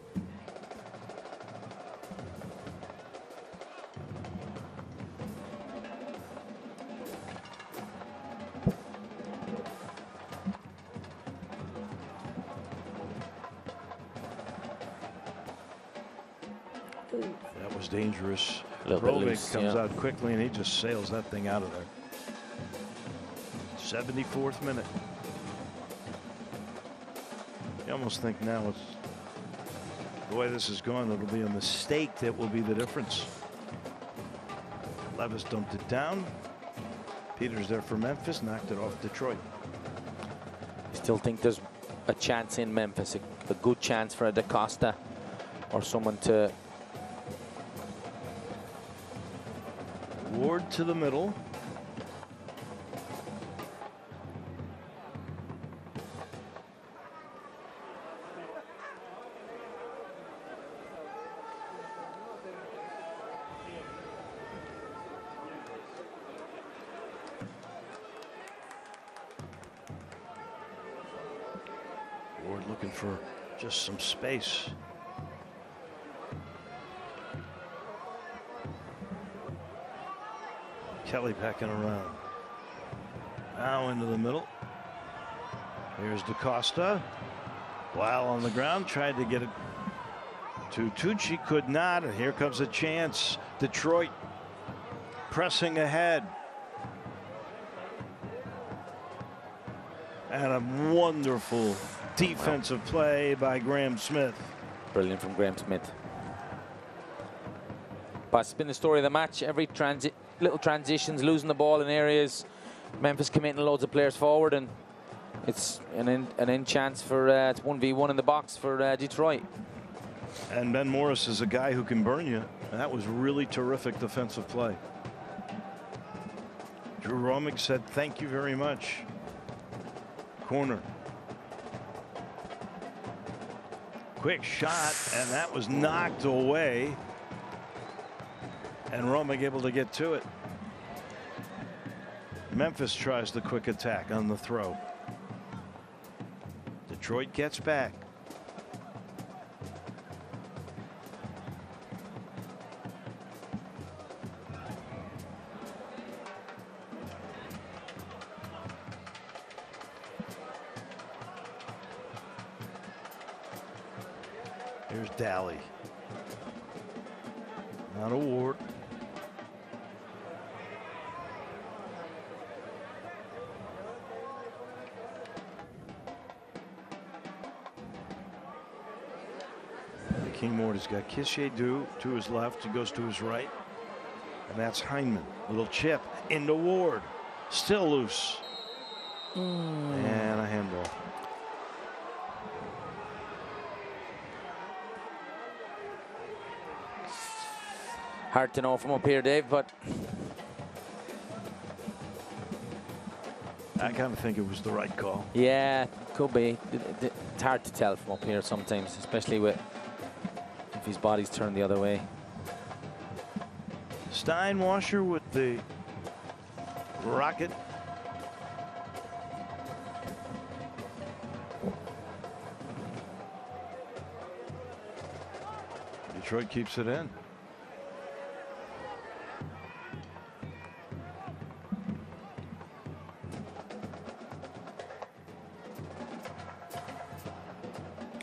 That was dangerous. Rovic comes out quickly and he just sails that thing out of there. 74th minute. You almost think now it's the way this is going, it'll be a mistake that will be the difference. Levis dumped it down. Peters there for Memphis, knocked it off Detroit. Still think there's a chance in Memphis, a good chance for a DaCosta or someone to. Ward to the middle. Ward looking for just some space. Kelly backing around. Now into the middle. Here's DaCosta. While on the ground, tried to get it to Tucci, could not. And here comes a chance. Detroit pressing ahead. And a wonderful defensive play by Graham Smith. Brilliant from Graham Smith. But it's been the story of the match. Every little transitions, losing the ball in areas. Memphis committing loads of players forward, and it's an in chance for it's 1v1 in the box for Detroit. And Ben Morris is a guy who can burn you. And that was really terrific defensive play. Drew Romick said, "Thank you very much." Corner. Quick shot, and that was knocked away. And Romick able to get to it. Memphis tries the quick attack on the throw. Detroit gets back. Here's Daly. Not a Ward. King Ward has got Kissier to his left. He goes to his right. And that's Hyman. Little chip into Ward. Still loose. And a handball. Hard to know from up here, Dave, but I kind of think it was the right call. Yeah, could be. It's hard to tell from up here sometimes, especially with if his body's turned the other way. Steinwasser with the rocket. Detroit keeps it in.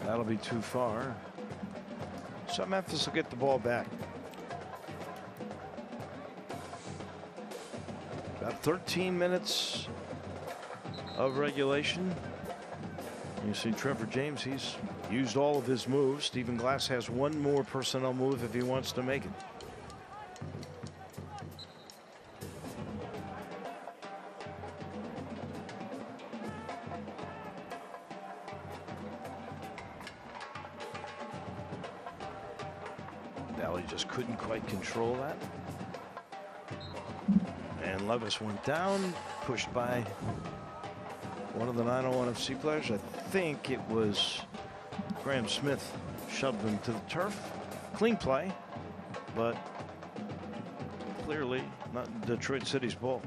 That'll be too far. So Memphis will get the ball back. About 13 minutes of regulation. You see Trevor James, he's used all of his moves. Stephen Glass has one more personnel move if he wants to make it. Daly just couldn't quite control that. And Levis went down, pushed by one of the 901 FC players. I think it was Graham Smith shoved him to the turf. Clean play, but clearly not Detroit City's ball.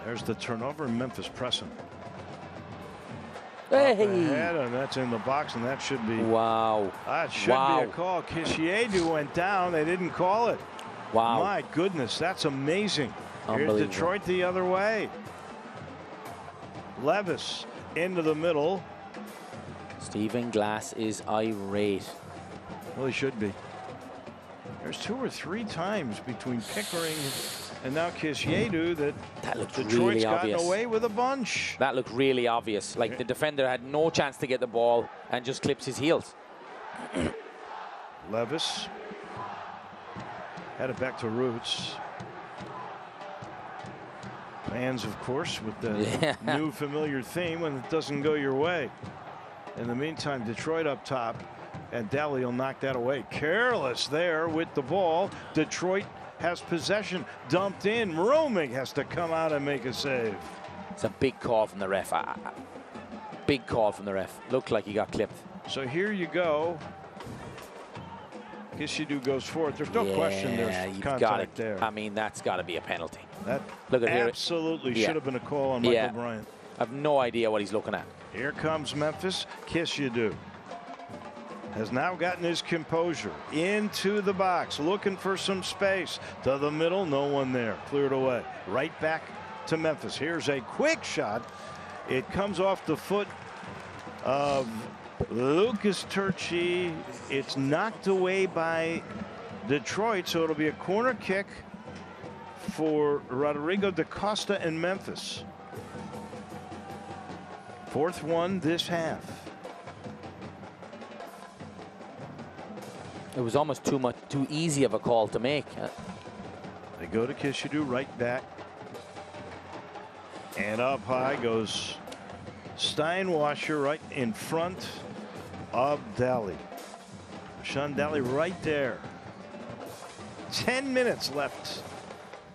There's the turnover, and Memphis pressing. Hey. Ahead, and that's in the box, and that should be. Wow. That should be a call. Kishiedu went down. They didn't call it. Wow. My goodness, that's amazing. Here's Detroit the other way. Levis into the middle. Stephen Glass is irate. Well, he should be. There's 2 or 3 times between Pickering and now Kishiedu that looked Detroit's really gotten obvious. away with a bunch. That looked really obvious. Like the defender had no chance to get the ball and just clips his heels. Levis had it back to Roots. Fans, of course, with the new familiar theme when it doesn't go your way. In the meantime, Detroit up top, and Daly will knock that away. Careless there with the ball. Detroit has possession, dumped in. Roaming has to come out and make a save. It's a big call from the ref. Big call from the ref. Looked like he got clipped. So here you go. Kishiedu goes forward. There's no question there's contact there. I mean, that's got to be a penalty. That look at absolutely should have been a call on Michael Bryant. I have no idea what he's looking at. Here comes Memphis. Kishiedu has now gotten his composure into the box, looking for some space to the middle. No one there. Cleared away. Right back to Memphis. Here's a quick shot. It comes off the foot of Lucas Turchi. It's knocked away by Detroit, so it'll be a corner kick for Rodrigo da Costa and Memphis. 4th one this half. It was almost too easy of a call to make. They go to Kishiedu, right back. And up high goes Steinwasser right in front of Daly. Sean Daly right there. 10 minutes left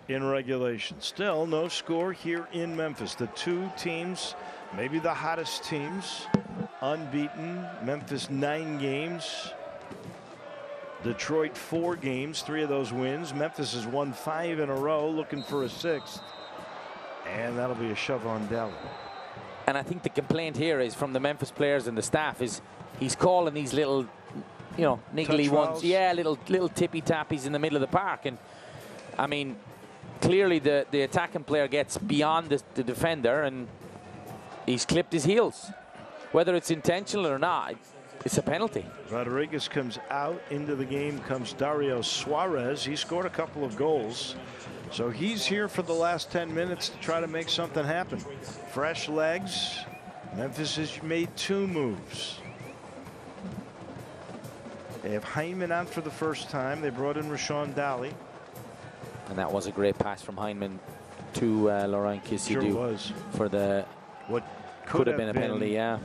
in regulation. Still no score here in Memphis. The 2 teams, maybe the hottest teams, unbeaten. Memphis 9 games. Detroit 4 games, 3 of those wins. Memphis has won 5 in a row, looking for a 6th. And that'll be a shove on Daly. And I think the complaint here is from the Memphis players and the staff is he's calling these little, you know, niggly touch ones. fouls. Yeah, little tippy tappies in the middle of the park. And I mean, clearly the attacking player gets beyond the defender and he's clipped his heels. Whether it's intentional or not, it's a penalty. Rodriguez comes out. Into the game comes Dario Suarez. He scored a couple of goals, so he's here for the last 10 minutes to try to make something happen. Fresh legs. Memphis has made 2 moves. They have Hyndman out for the first time. They brought in Rashawn Daly. And that was a great pass from Hyndman to Laurent Kishiedu. Sure was. For the what could have been a penalty, yeah.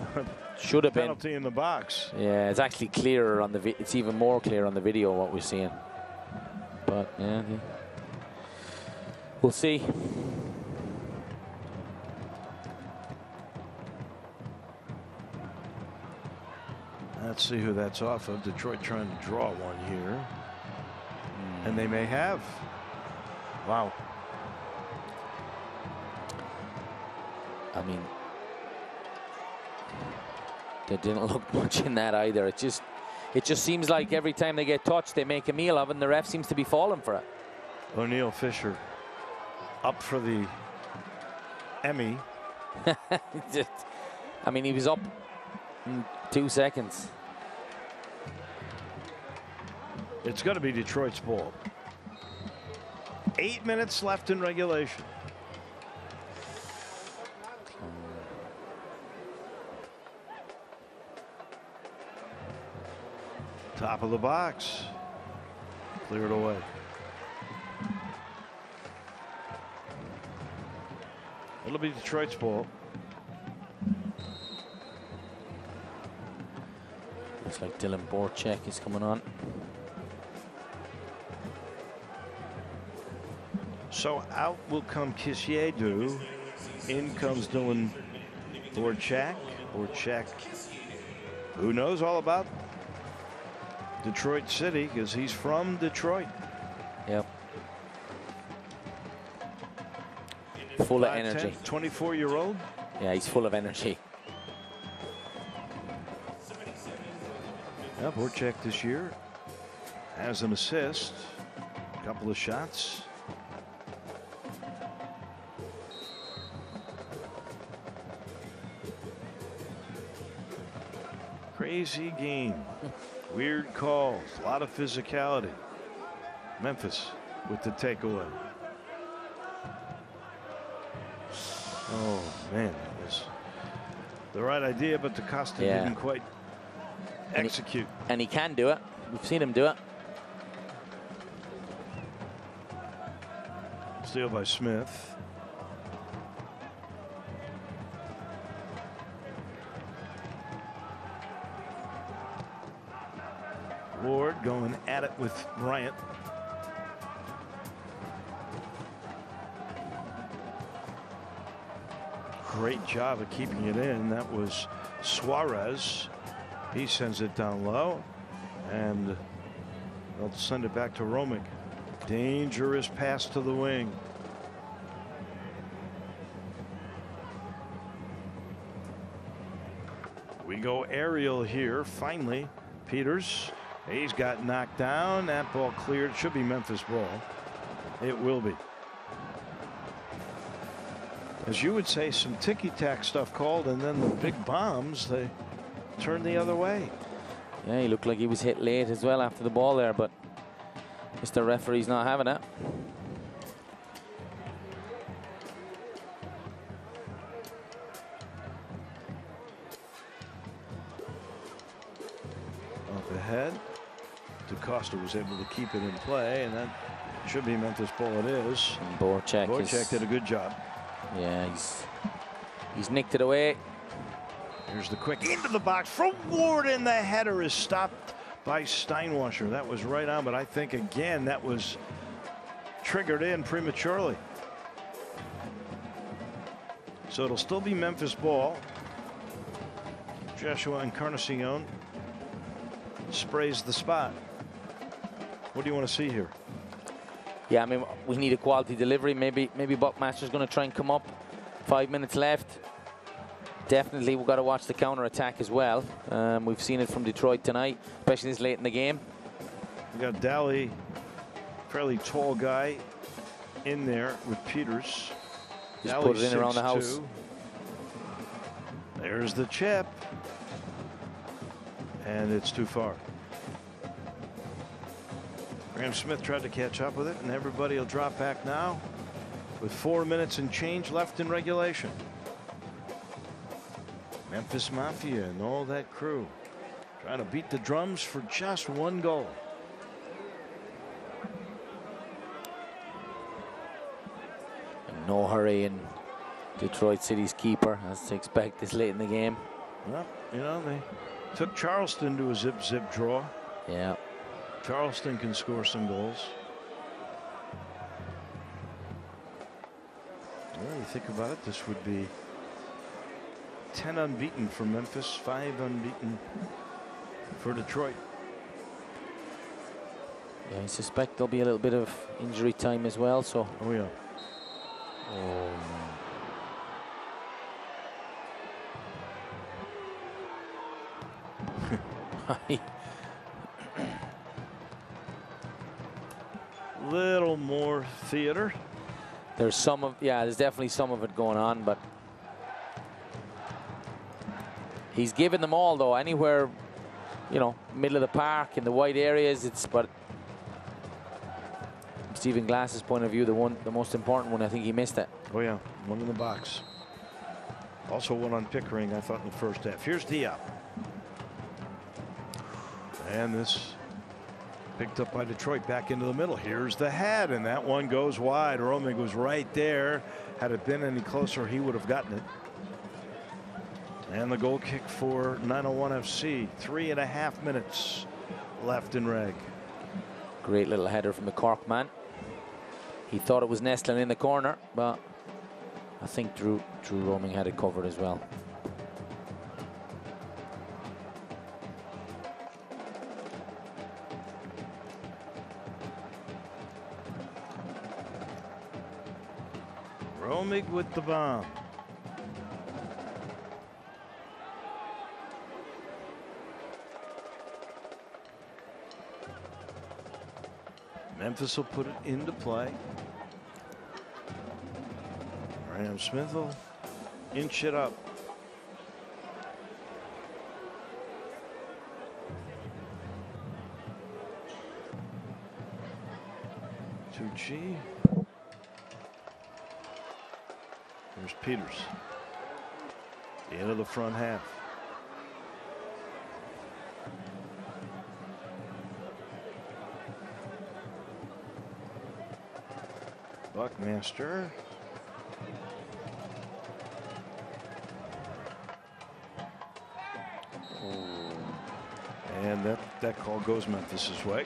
Should have been. Penalty in the box. Yeah, it's actually clearer on the it's even more clear on the video what we're seeing. But yeah, we'll see. Let's see who that's off of. Detroit trying to draw one here. And they may have. Wow. I mean, there didn't look much in that either. It just seems like every time they get touched, they make a meal of it, and the ref seems to be falling for it. O'Neal Fisher up for the Emmy. I mean, he was up in 2 seconds. It's going to be Detroit's ball. 8 minutes left in regulation. Top of the box. Cleared away. It'll be Detroit's ball. Looks like Dylan Borchek is coming on. So out will come Kisiedu. In comes Dylan Borchak. Borchak, who knows all about Detroit City because he's from Detroit. Yep. Full of energy. 24-year-old. Yeah, he's full of energy. Yeah, Borchak this year has an assist, a couple of shots. Crazy game. Weird calls, a lot of physicality. Memphis with the takeaway. Oh man, that was the right idea, but DaCosta didn't quite execute. And he can do it. We've seen him do it. Steal by Smith. Ward going at it with Bryant. Great job of keeping it in. That was Suarez. He sends it down low, and they'll send it back to Romick. Dangerous pass to the wing. We go aerial here. Finally, Peters. He's got knocked down. That ball cleared. Should be Memphis ball. It will be. As you would say, some ticky-tack stuff called, and then the big bombs, they turned the other way. Yeah, he looked like he was hit late as well after the ball there, but Mr. Referee's not having it. Up ahead. DaCosta was able to keep it in play, and that should be Memphis ball. It is. And Borchak did a good job. Yeah, he's nicked it away. Here's the quick into the box from Ward, and the header is stopped by Steinwasser. That was right on, but I think again that was triggered in prematurely. So it'll still be Memphis ball. Joshua Encarnacion sprays the spot. What do you want to see here? Yeah, I mean, we need a quality delivery. Maybe Buckmaster's going to try and come up. 5 minutes left. Definitely, we've got to watch the counter attack as well. We've seen it from Detroit tonight, especially this late in the game. We got Daly, fairly tall guy, in there with Peters. Just put it in around the house. There's the chip, and it's too far. Graham Smith tried to catch up with it, and everybody will drop back now with 4 minutes and change left in regulation. Memphis Mafia and all that crew trying to beat the drums for just 1 goal. And no hurry in Detroit City's keeper, as to expect this late in the game. Well, you know, they took Charleston to a zip draw. Yeah. Charleston can score some goals. Well, you think about it, this would be 10 unbeaten for Memphis, 5 unbeaten for Detroit. Yeah, I suspect there'll be a little bit of injury time as well. So. Oh yeah. Oh. Little more theater. There's there's definitely some of it going on, but he's given them all though. Anywhere, you know, middle of the park in the wide areas, but Stephen Glass's point of view, the most important one, I think he missed it. Oh yeah, one in the box. Also one on Pickering, I thought, in the first half. Here's Diop. And this picked up by Detroit back into the middle. Here's the head, and that one goes wide. Romig was right there. Had it been any closer, he would have gotten it. And the goal kick for 901 FC. 3.5 minutes left in reg. Great little header from the Cork man. He thought it was nestling in the corner, but I think Drew Roming had it covered as well. Romig with the bomb. Memphis will put it into play. Graham Smith will inch it up. Tucci. Here's Peters. The end of the front half. Buckmaster. And that call goes Memphis's way.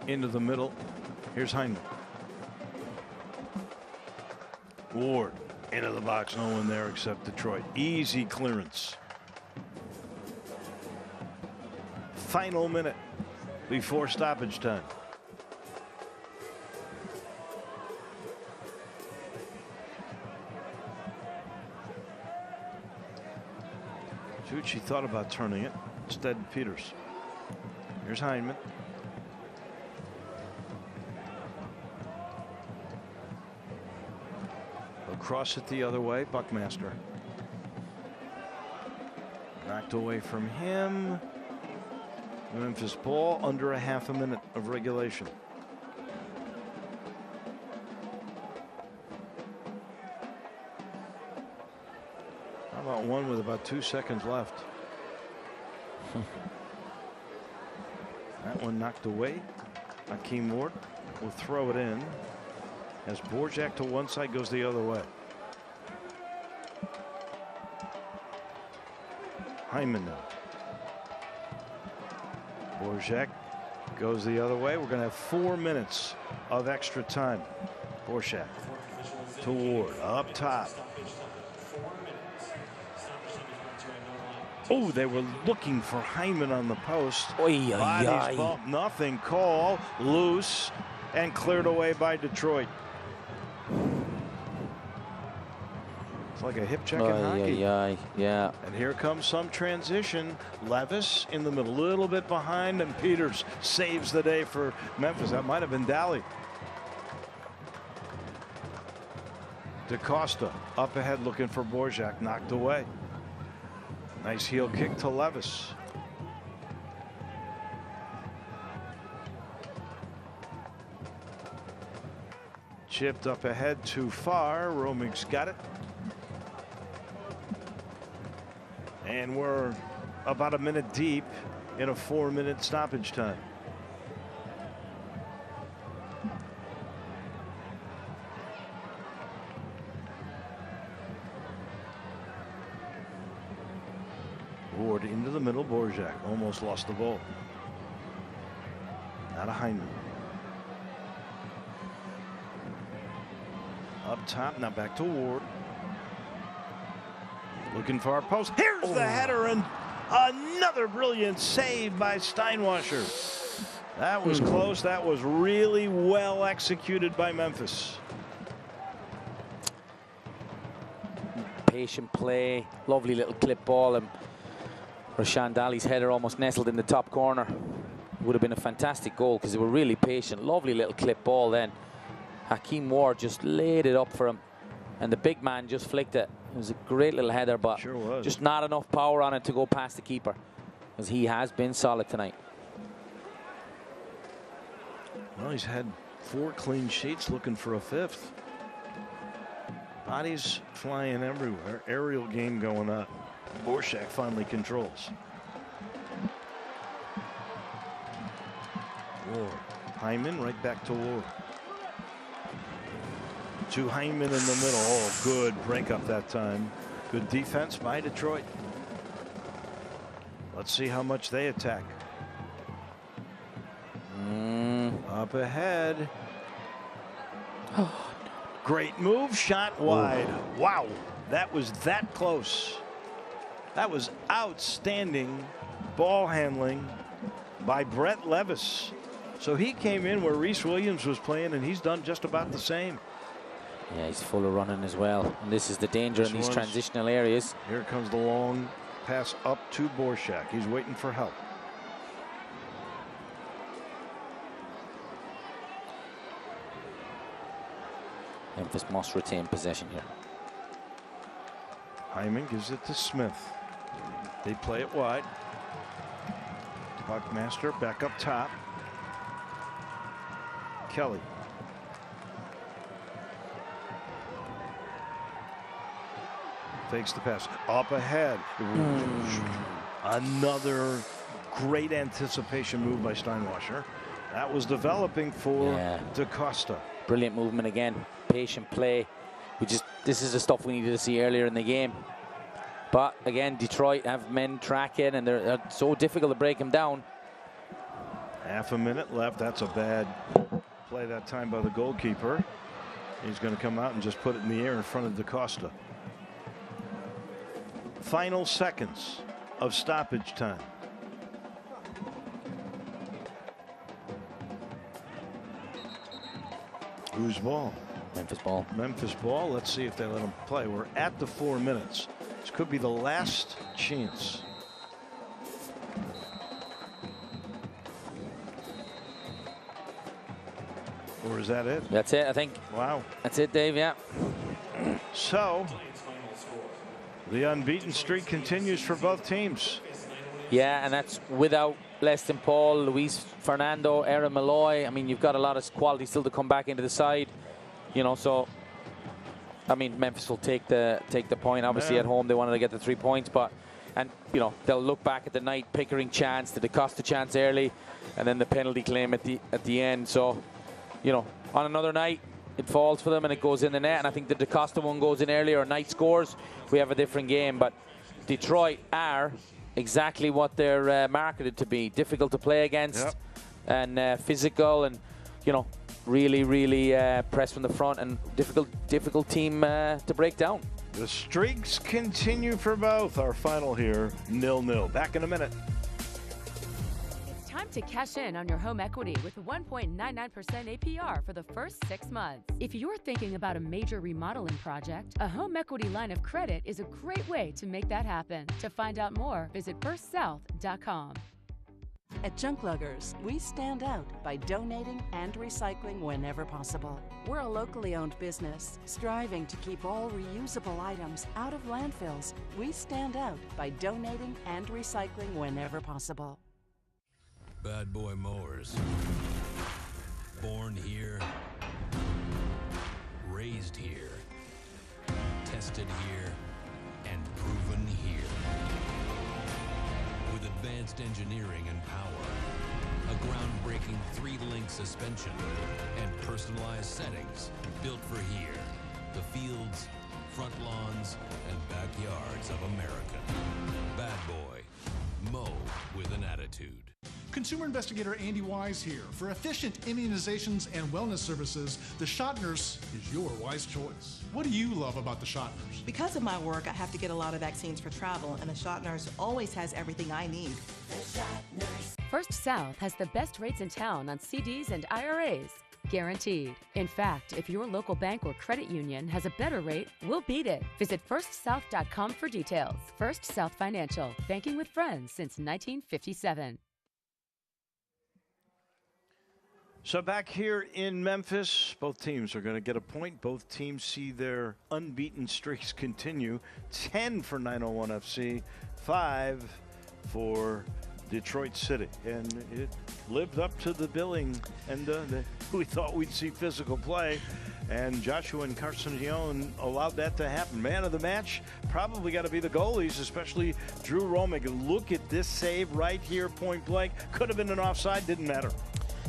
Into the middle. Here's Hyndman. Ward into the box. No one there except Detroit. Easy clearance. Final minute before stoppage time. Tucci thought about turning it. Instead, Peters. Here's Hyndman. Cross it the other way. Buckmaster. Knocked away from him. Memphis ball under 1/2 minute of regulation. How about one with about 2 seconds left? That one knocked away. Hakeem Ward will throw it in as Borjak to one side goes the other way. Hyndman now. Borjak goes the other way. We're going to have 4 minutes of extra time. Borjak to Ward up top. Oh, they were looking for Hyndman on the post. Oy, Bodies bump, nothing. Call loose and cleared away by Detroit. It's like a hip check in hockey. Yeah. And here comes some transition. Levis in the middle, a little bit behind, and Peters saves the day for Memphis. That might have been Daly. DaCosta up ahead looking for Borjak, knocked away. Nice heel kick to Levis. Chipped up ahead too far. Romig's got it. And we're about a minute deep in a 4-minute stoppage time. Ward into the middle. Borjak almost lost the ball. Out of Hyndman. Up top, now back to Ward. Looking for our post. Here's the header, and another brilliant save by Steinwasser. That was close. That was really well executed by Memphis. Patient play, lovely little clip ball, and Rashan Daly's header almost nestled in the top corner. Would have been a fantastic goal because they were really patient. Lovely little clip ball then. Hakeem Ward just laid it up for him, and the big man just flicked it. It was a great little header, but just not enough power on it to go past the keeper, because he has been solid tonight. Well, he's had 4 clean sheets, looking for a 5th. Bodies flying everywhere. Aerial game going up. Borshak finally controls. Ward. Hyman right back to Ward. To Hyman in the middle. Oh, good break up that time. Good defense by Detroit. Let's see how much they attack. Up ahead. Great move. Shot wide. Wow. That was that close. That was outstanding ball handling by Brett Levis. So he came in where Reese Williams was playing, and he's done just about the same. Yeah, he's full of running as well. And this is the danger in these transitional areas. Here comes the long pass up to Borshak. He's waiting for help. Memphis must retain possession here. Hyman gives it to Smith. They play it wide. Buckmaster back up top. Kelly. Takes the pass up ahead. Another great anticipation move by Steinwasser. That was developing for DaCosta. Brilliant movement again. Patient play. This is the stuff we needed to see earlier in the game. But again, Detroit have men tracking, and they're so difficult to break them down. Half a minute left. That's a bad play that time by the goalkeeper. He's going to come out and just put it in the air in front of DaCosta. Final seconds of stoppage time. Whose ball? Memphis ball. Memphis ball. Let's see if they let him play. We're at the 4 minutes. This could be the last chance. Or is that it? That's it, I think. Wow. That's it, Dave, yeah. So, the unbeaten streak continues for both teams. Yeah, and that's without Leston Paul, Luis Fernando, Aaron Malloy. I mean, you've got a lot of quality still to come back into the side. You know, so I mean, Memphis will take the point. Obviously, at home they wanted to get the 3 points, but you know, they'll look back at the Knight Pickering chance, the DaCosta chance early, and then the penalty claim at the end. So, you know, on another night, it falls for them and it goes in the net. And I think the DaCosta one goes in earlier, or Knight scores, we have a different game. But Detroit are exactly what they're marketed to be: difficult to play against, and physical, and you know, really press from the front, and difficult team to break down. The streaks continue for both. Our final here, 0-0. Back in a minute. It's time to cash in on your home equity with 1.99% APR for the first 6 months. If you're thinking about a major remodeling project, a home equity line of credit is a great way to make that happen. To find out more, visit firstsouth.com. At Junk Luggers, we stand out by donating and recycling whenever possible. We're a locally owned business, striving to keep all reusable items out of landfills. We stand out by donating and recycling whenever possible. Bad Boy Mowers. Born here, raised here, tested here, and proven here. With advanced engineering and power, a groundbreaking 3-link suspension, and personalized settings built for here, the fields, front lawns, and backyards of America. Bad Boy, mow with an attitude. Consumer investigator Andy Wise here. For efficient immunizations and wellness services, the Shot Nurse is your wise choice. What do you love about the Shot Nurse? Because of my work, I have to get a lot of vaccines for travel, and the Shot Nurse always has everything I need. First South has the best rates in town on CDs and IRAs. Guaranteed. In fact, if your local bank or credit union has a better rate, we'll beat it. Visit firstsouth.com for details. First South Financial, banking with friends since 1957. So back here in Memphis, both teams are going to get a point. Both teams see their unbeaten streaks continue. 10 for 901 FC, 5 for Detroit City, and it lived up to the billing, and we thought we'd see physical play, and Joshua and Carson allowed that to happen. Man of the match probably got to be the goalies, especially Drew Romick. Look at this save right here, point blank. Could have been an offside, didn't matter.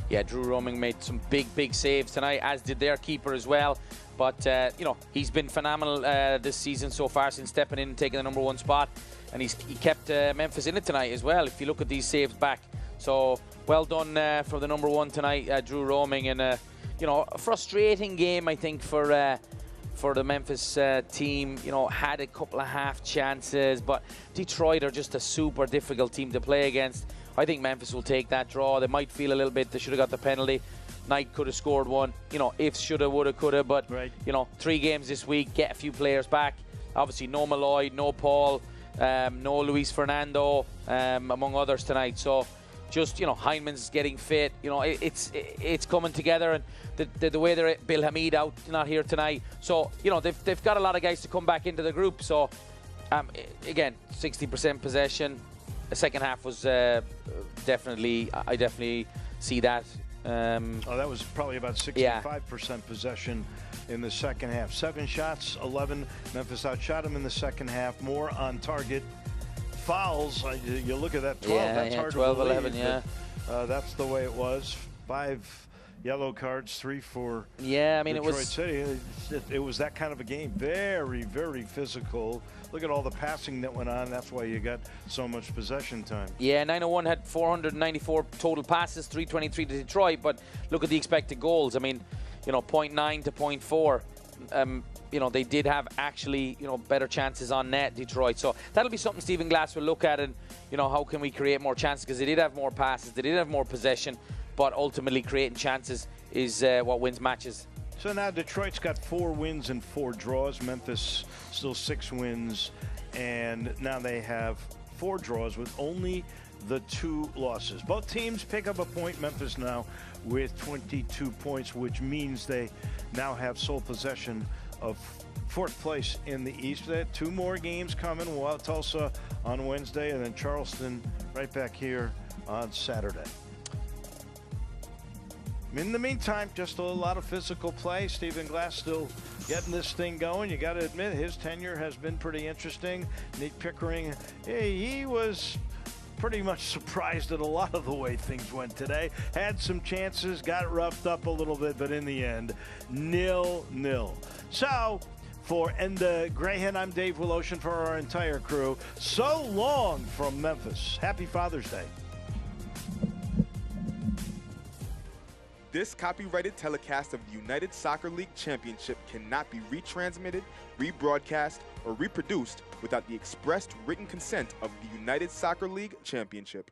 Yeah, Drew Romick made some big saves tonight, as did their keeper as well. But, you know, he's been phenomenal this season so far since stepping in and taking the #1 spot. And he kept Memphis in it tonight as well, if you look at these saves back. So, well done for the #1 tonight, Drew Romick. And, you know, a frustrating game, I think, for the Memphis team. You know, had a couple of half chances, but Detroit are just a super difficult team to play against. I think Memphis will take that draw. They might feel a little bit they should have got the penalty. Knight could have scored one. You know, if, shoulda, woulda, coulda. But, you know, 3 games this week, get a few players back. Obviously, no Malloy, no Paul, no Luis Fernando, among others tonight. So, just, you know, Heineman's getting fit. You know, it's coming together. And the way they're Bill Hamid out, not here tonight. So, you know, they've got a lot of guys to come back into the group. So, again, 60% possession. The second half was I definitely see that. That was probably about 65% possession in the second half. 7 shots, 11. Memphis outshot him in the second half. More on target. Fouls, you look at that 12, that's hard 12, to believe. 11, yeah. That's the way it was. 5 yellow cards, 3 for I mean, Detroit City. It was that kind of a game. Very physical. Look at all the passing that went on. That's why you got so much possession time. Yeah, 901 had 494 total passes, 323 to Detroit. But look at the expected goals. I mean, you know, 0.9 to 0.4. You know, they did have actually, you know, better chances on net, Detroit. So that'll be something Stephen Glass will look at, and, you know, how can we create more chances? Because they did have more passes, they did have more possession, but ultimately creating chances is what wins matches. So now Detroit's got 4 wins and 4 draws. Memphis still 6 wins, and now they have 4 draws with only the 2 losses. Both teams pick up a point. Memphis now with 22 points, which means they now have sole possession of 4th place in the East. They have 2 more games coming. We'll have Tulsa on Wednesday, and then Charleston right back here on Saturday. In the meantime, just a lot of physical play. Stephen Glass still getting this thing going. You got to admit, his tenure has been pretty interesting. Nate Pickering, he was pretty much surprised at a lot of the way things went today. Had some chances, got roughed up a little bit, but in the end, 0-0. So, for Enda Grayhan, I'm Dave Wiloshin. For our entire crew, so long from Memphis. Happy Father's Day. This copyrighted telecast of the United Soccer League Championship cannot be retransmitted, rebroadcast, or reproduced without the expressed written consent of the United Soccer League Championship.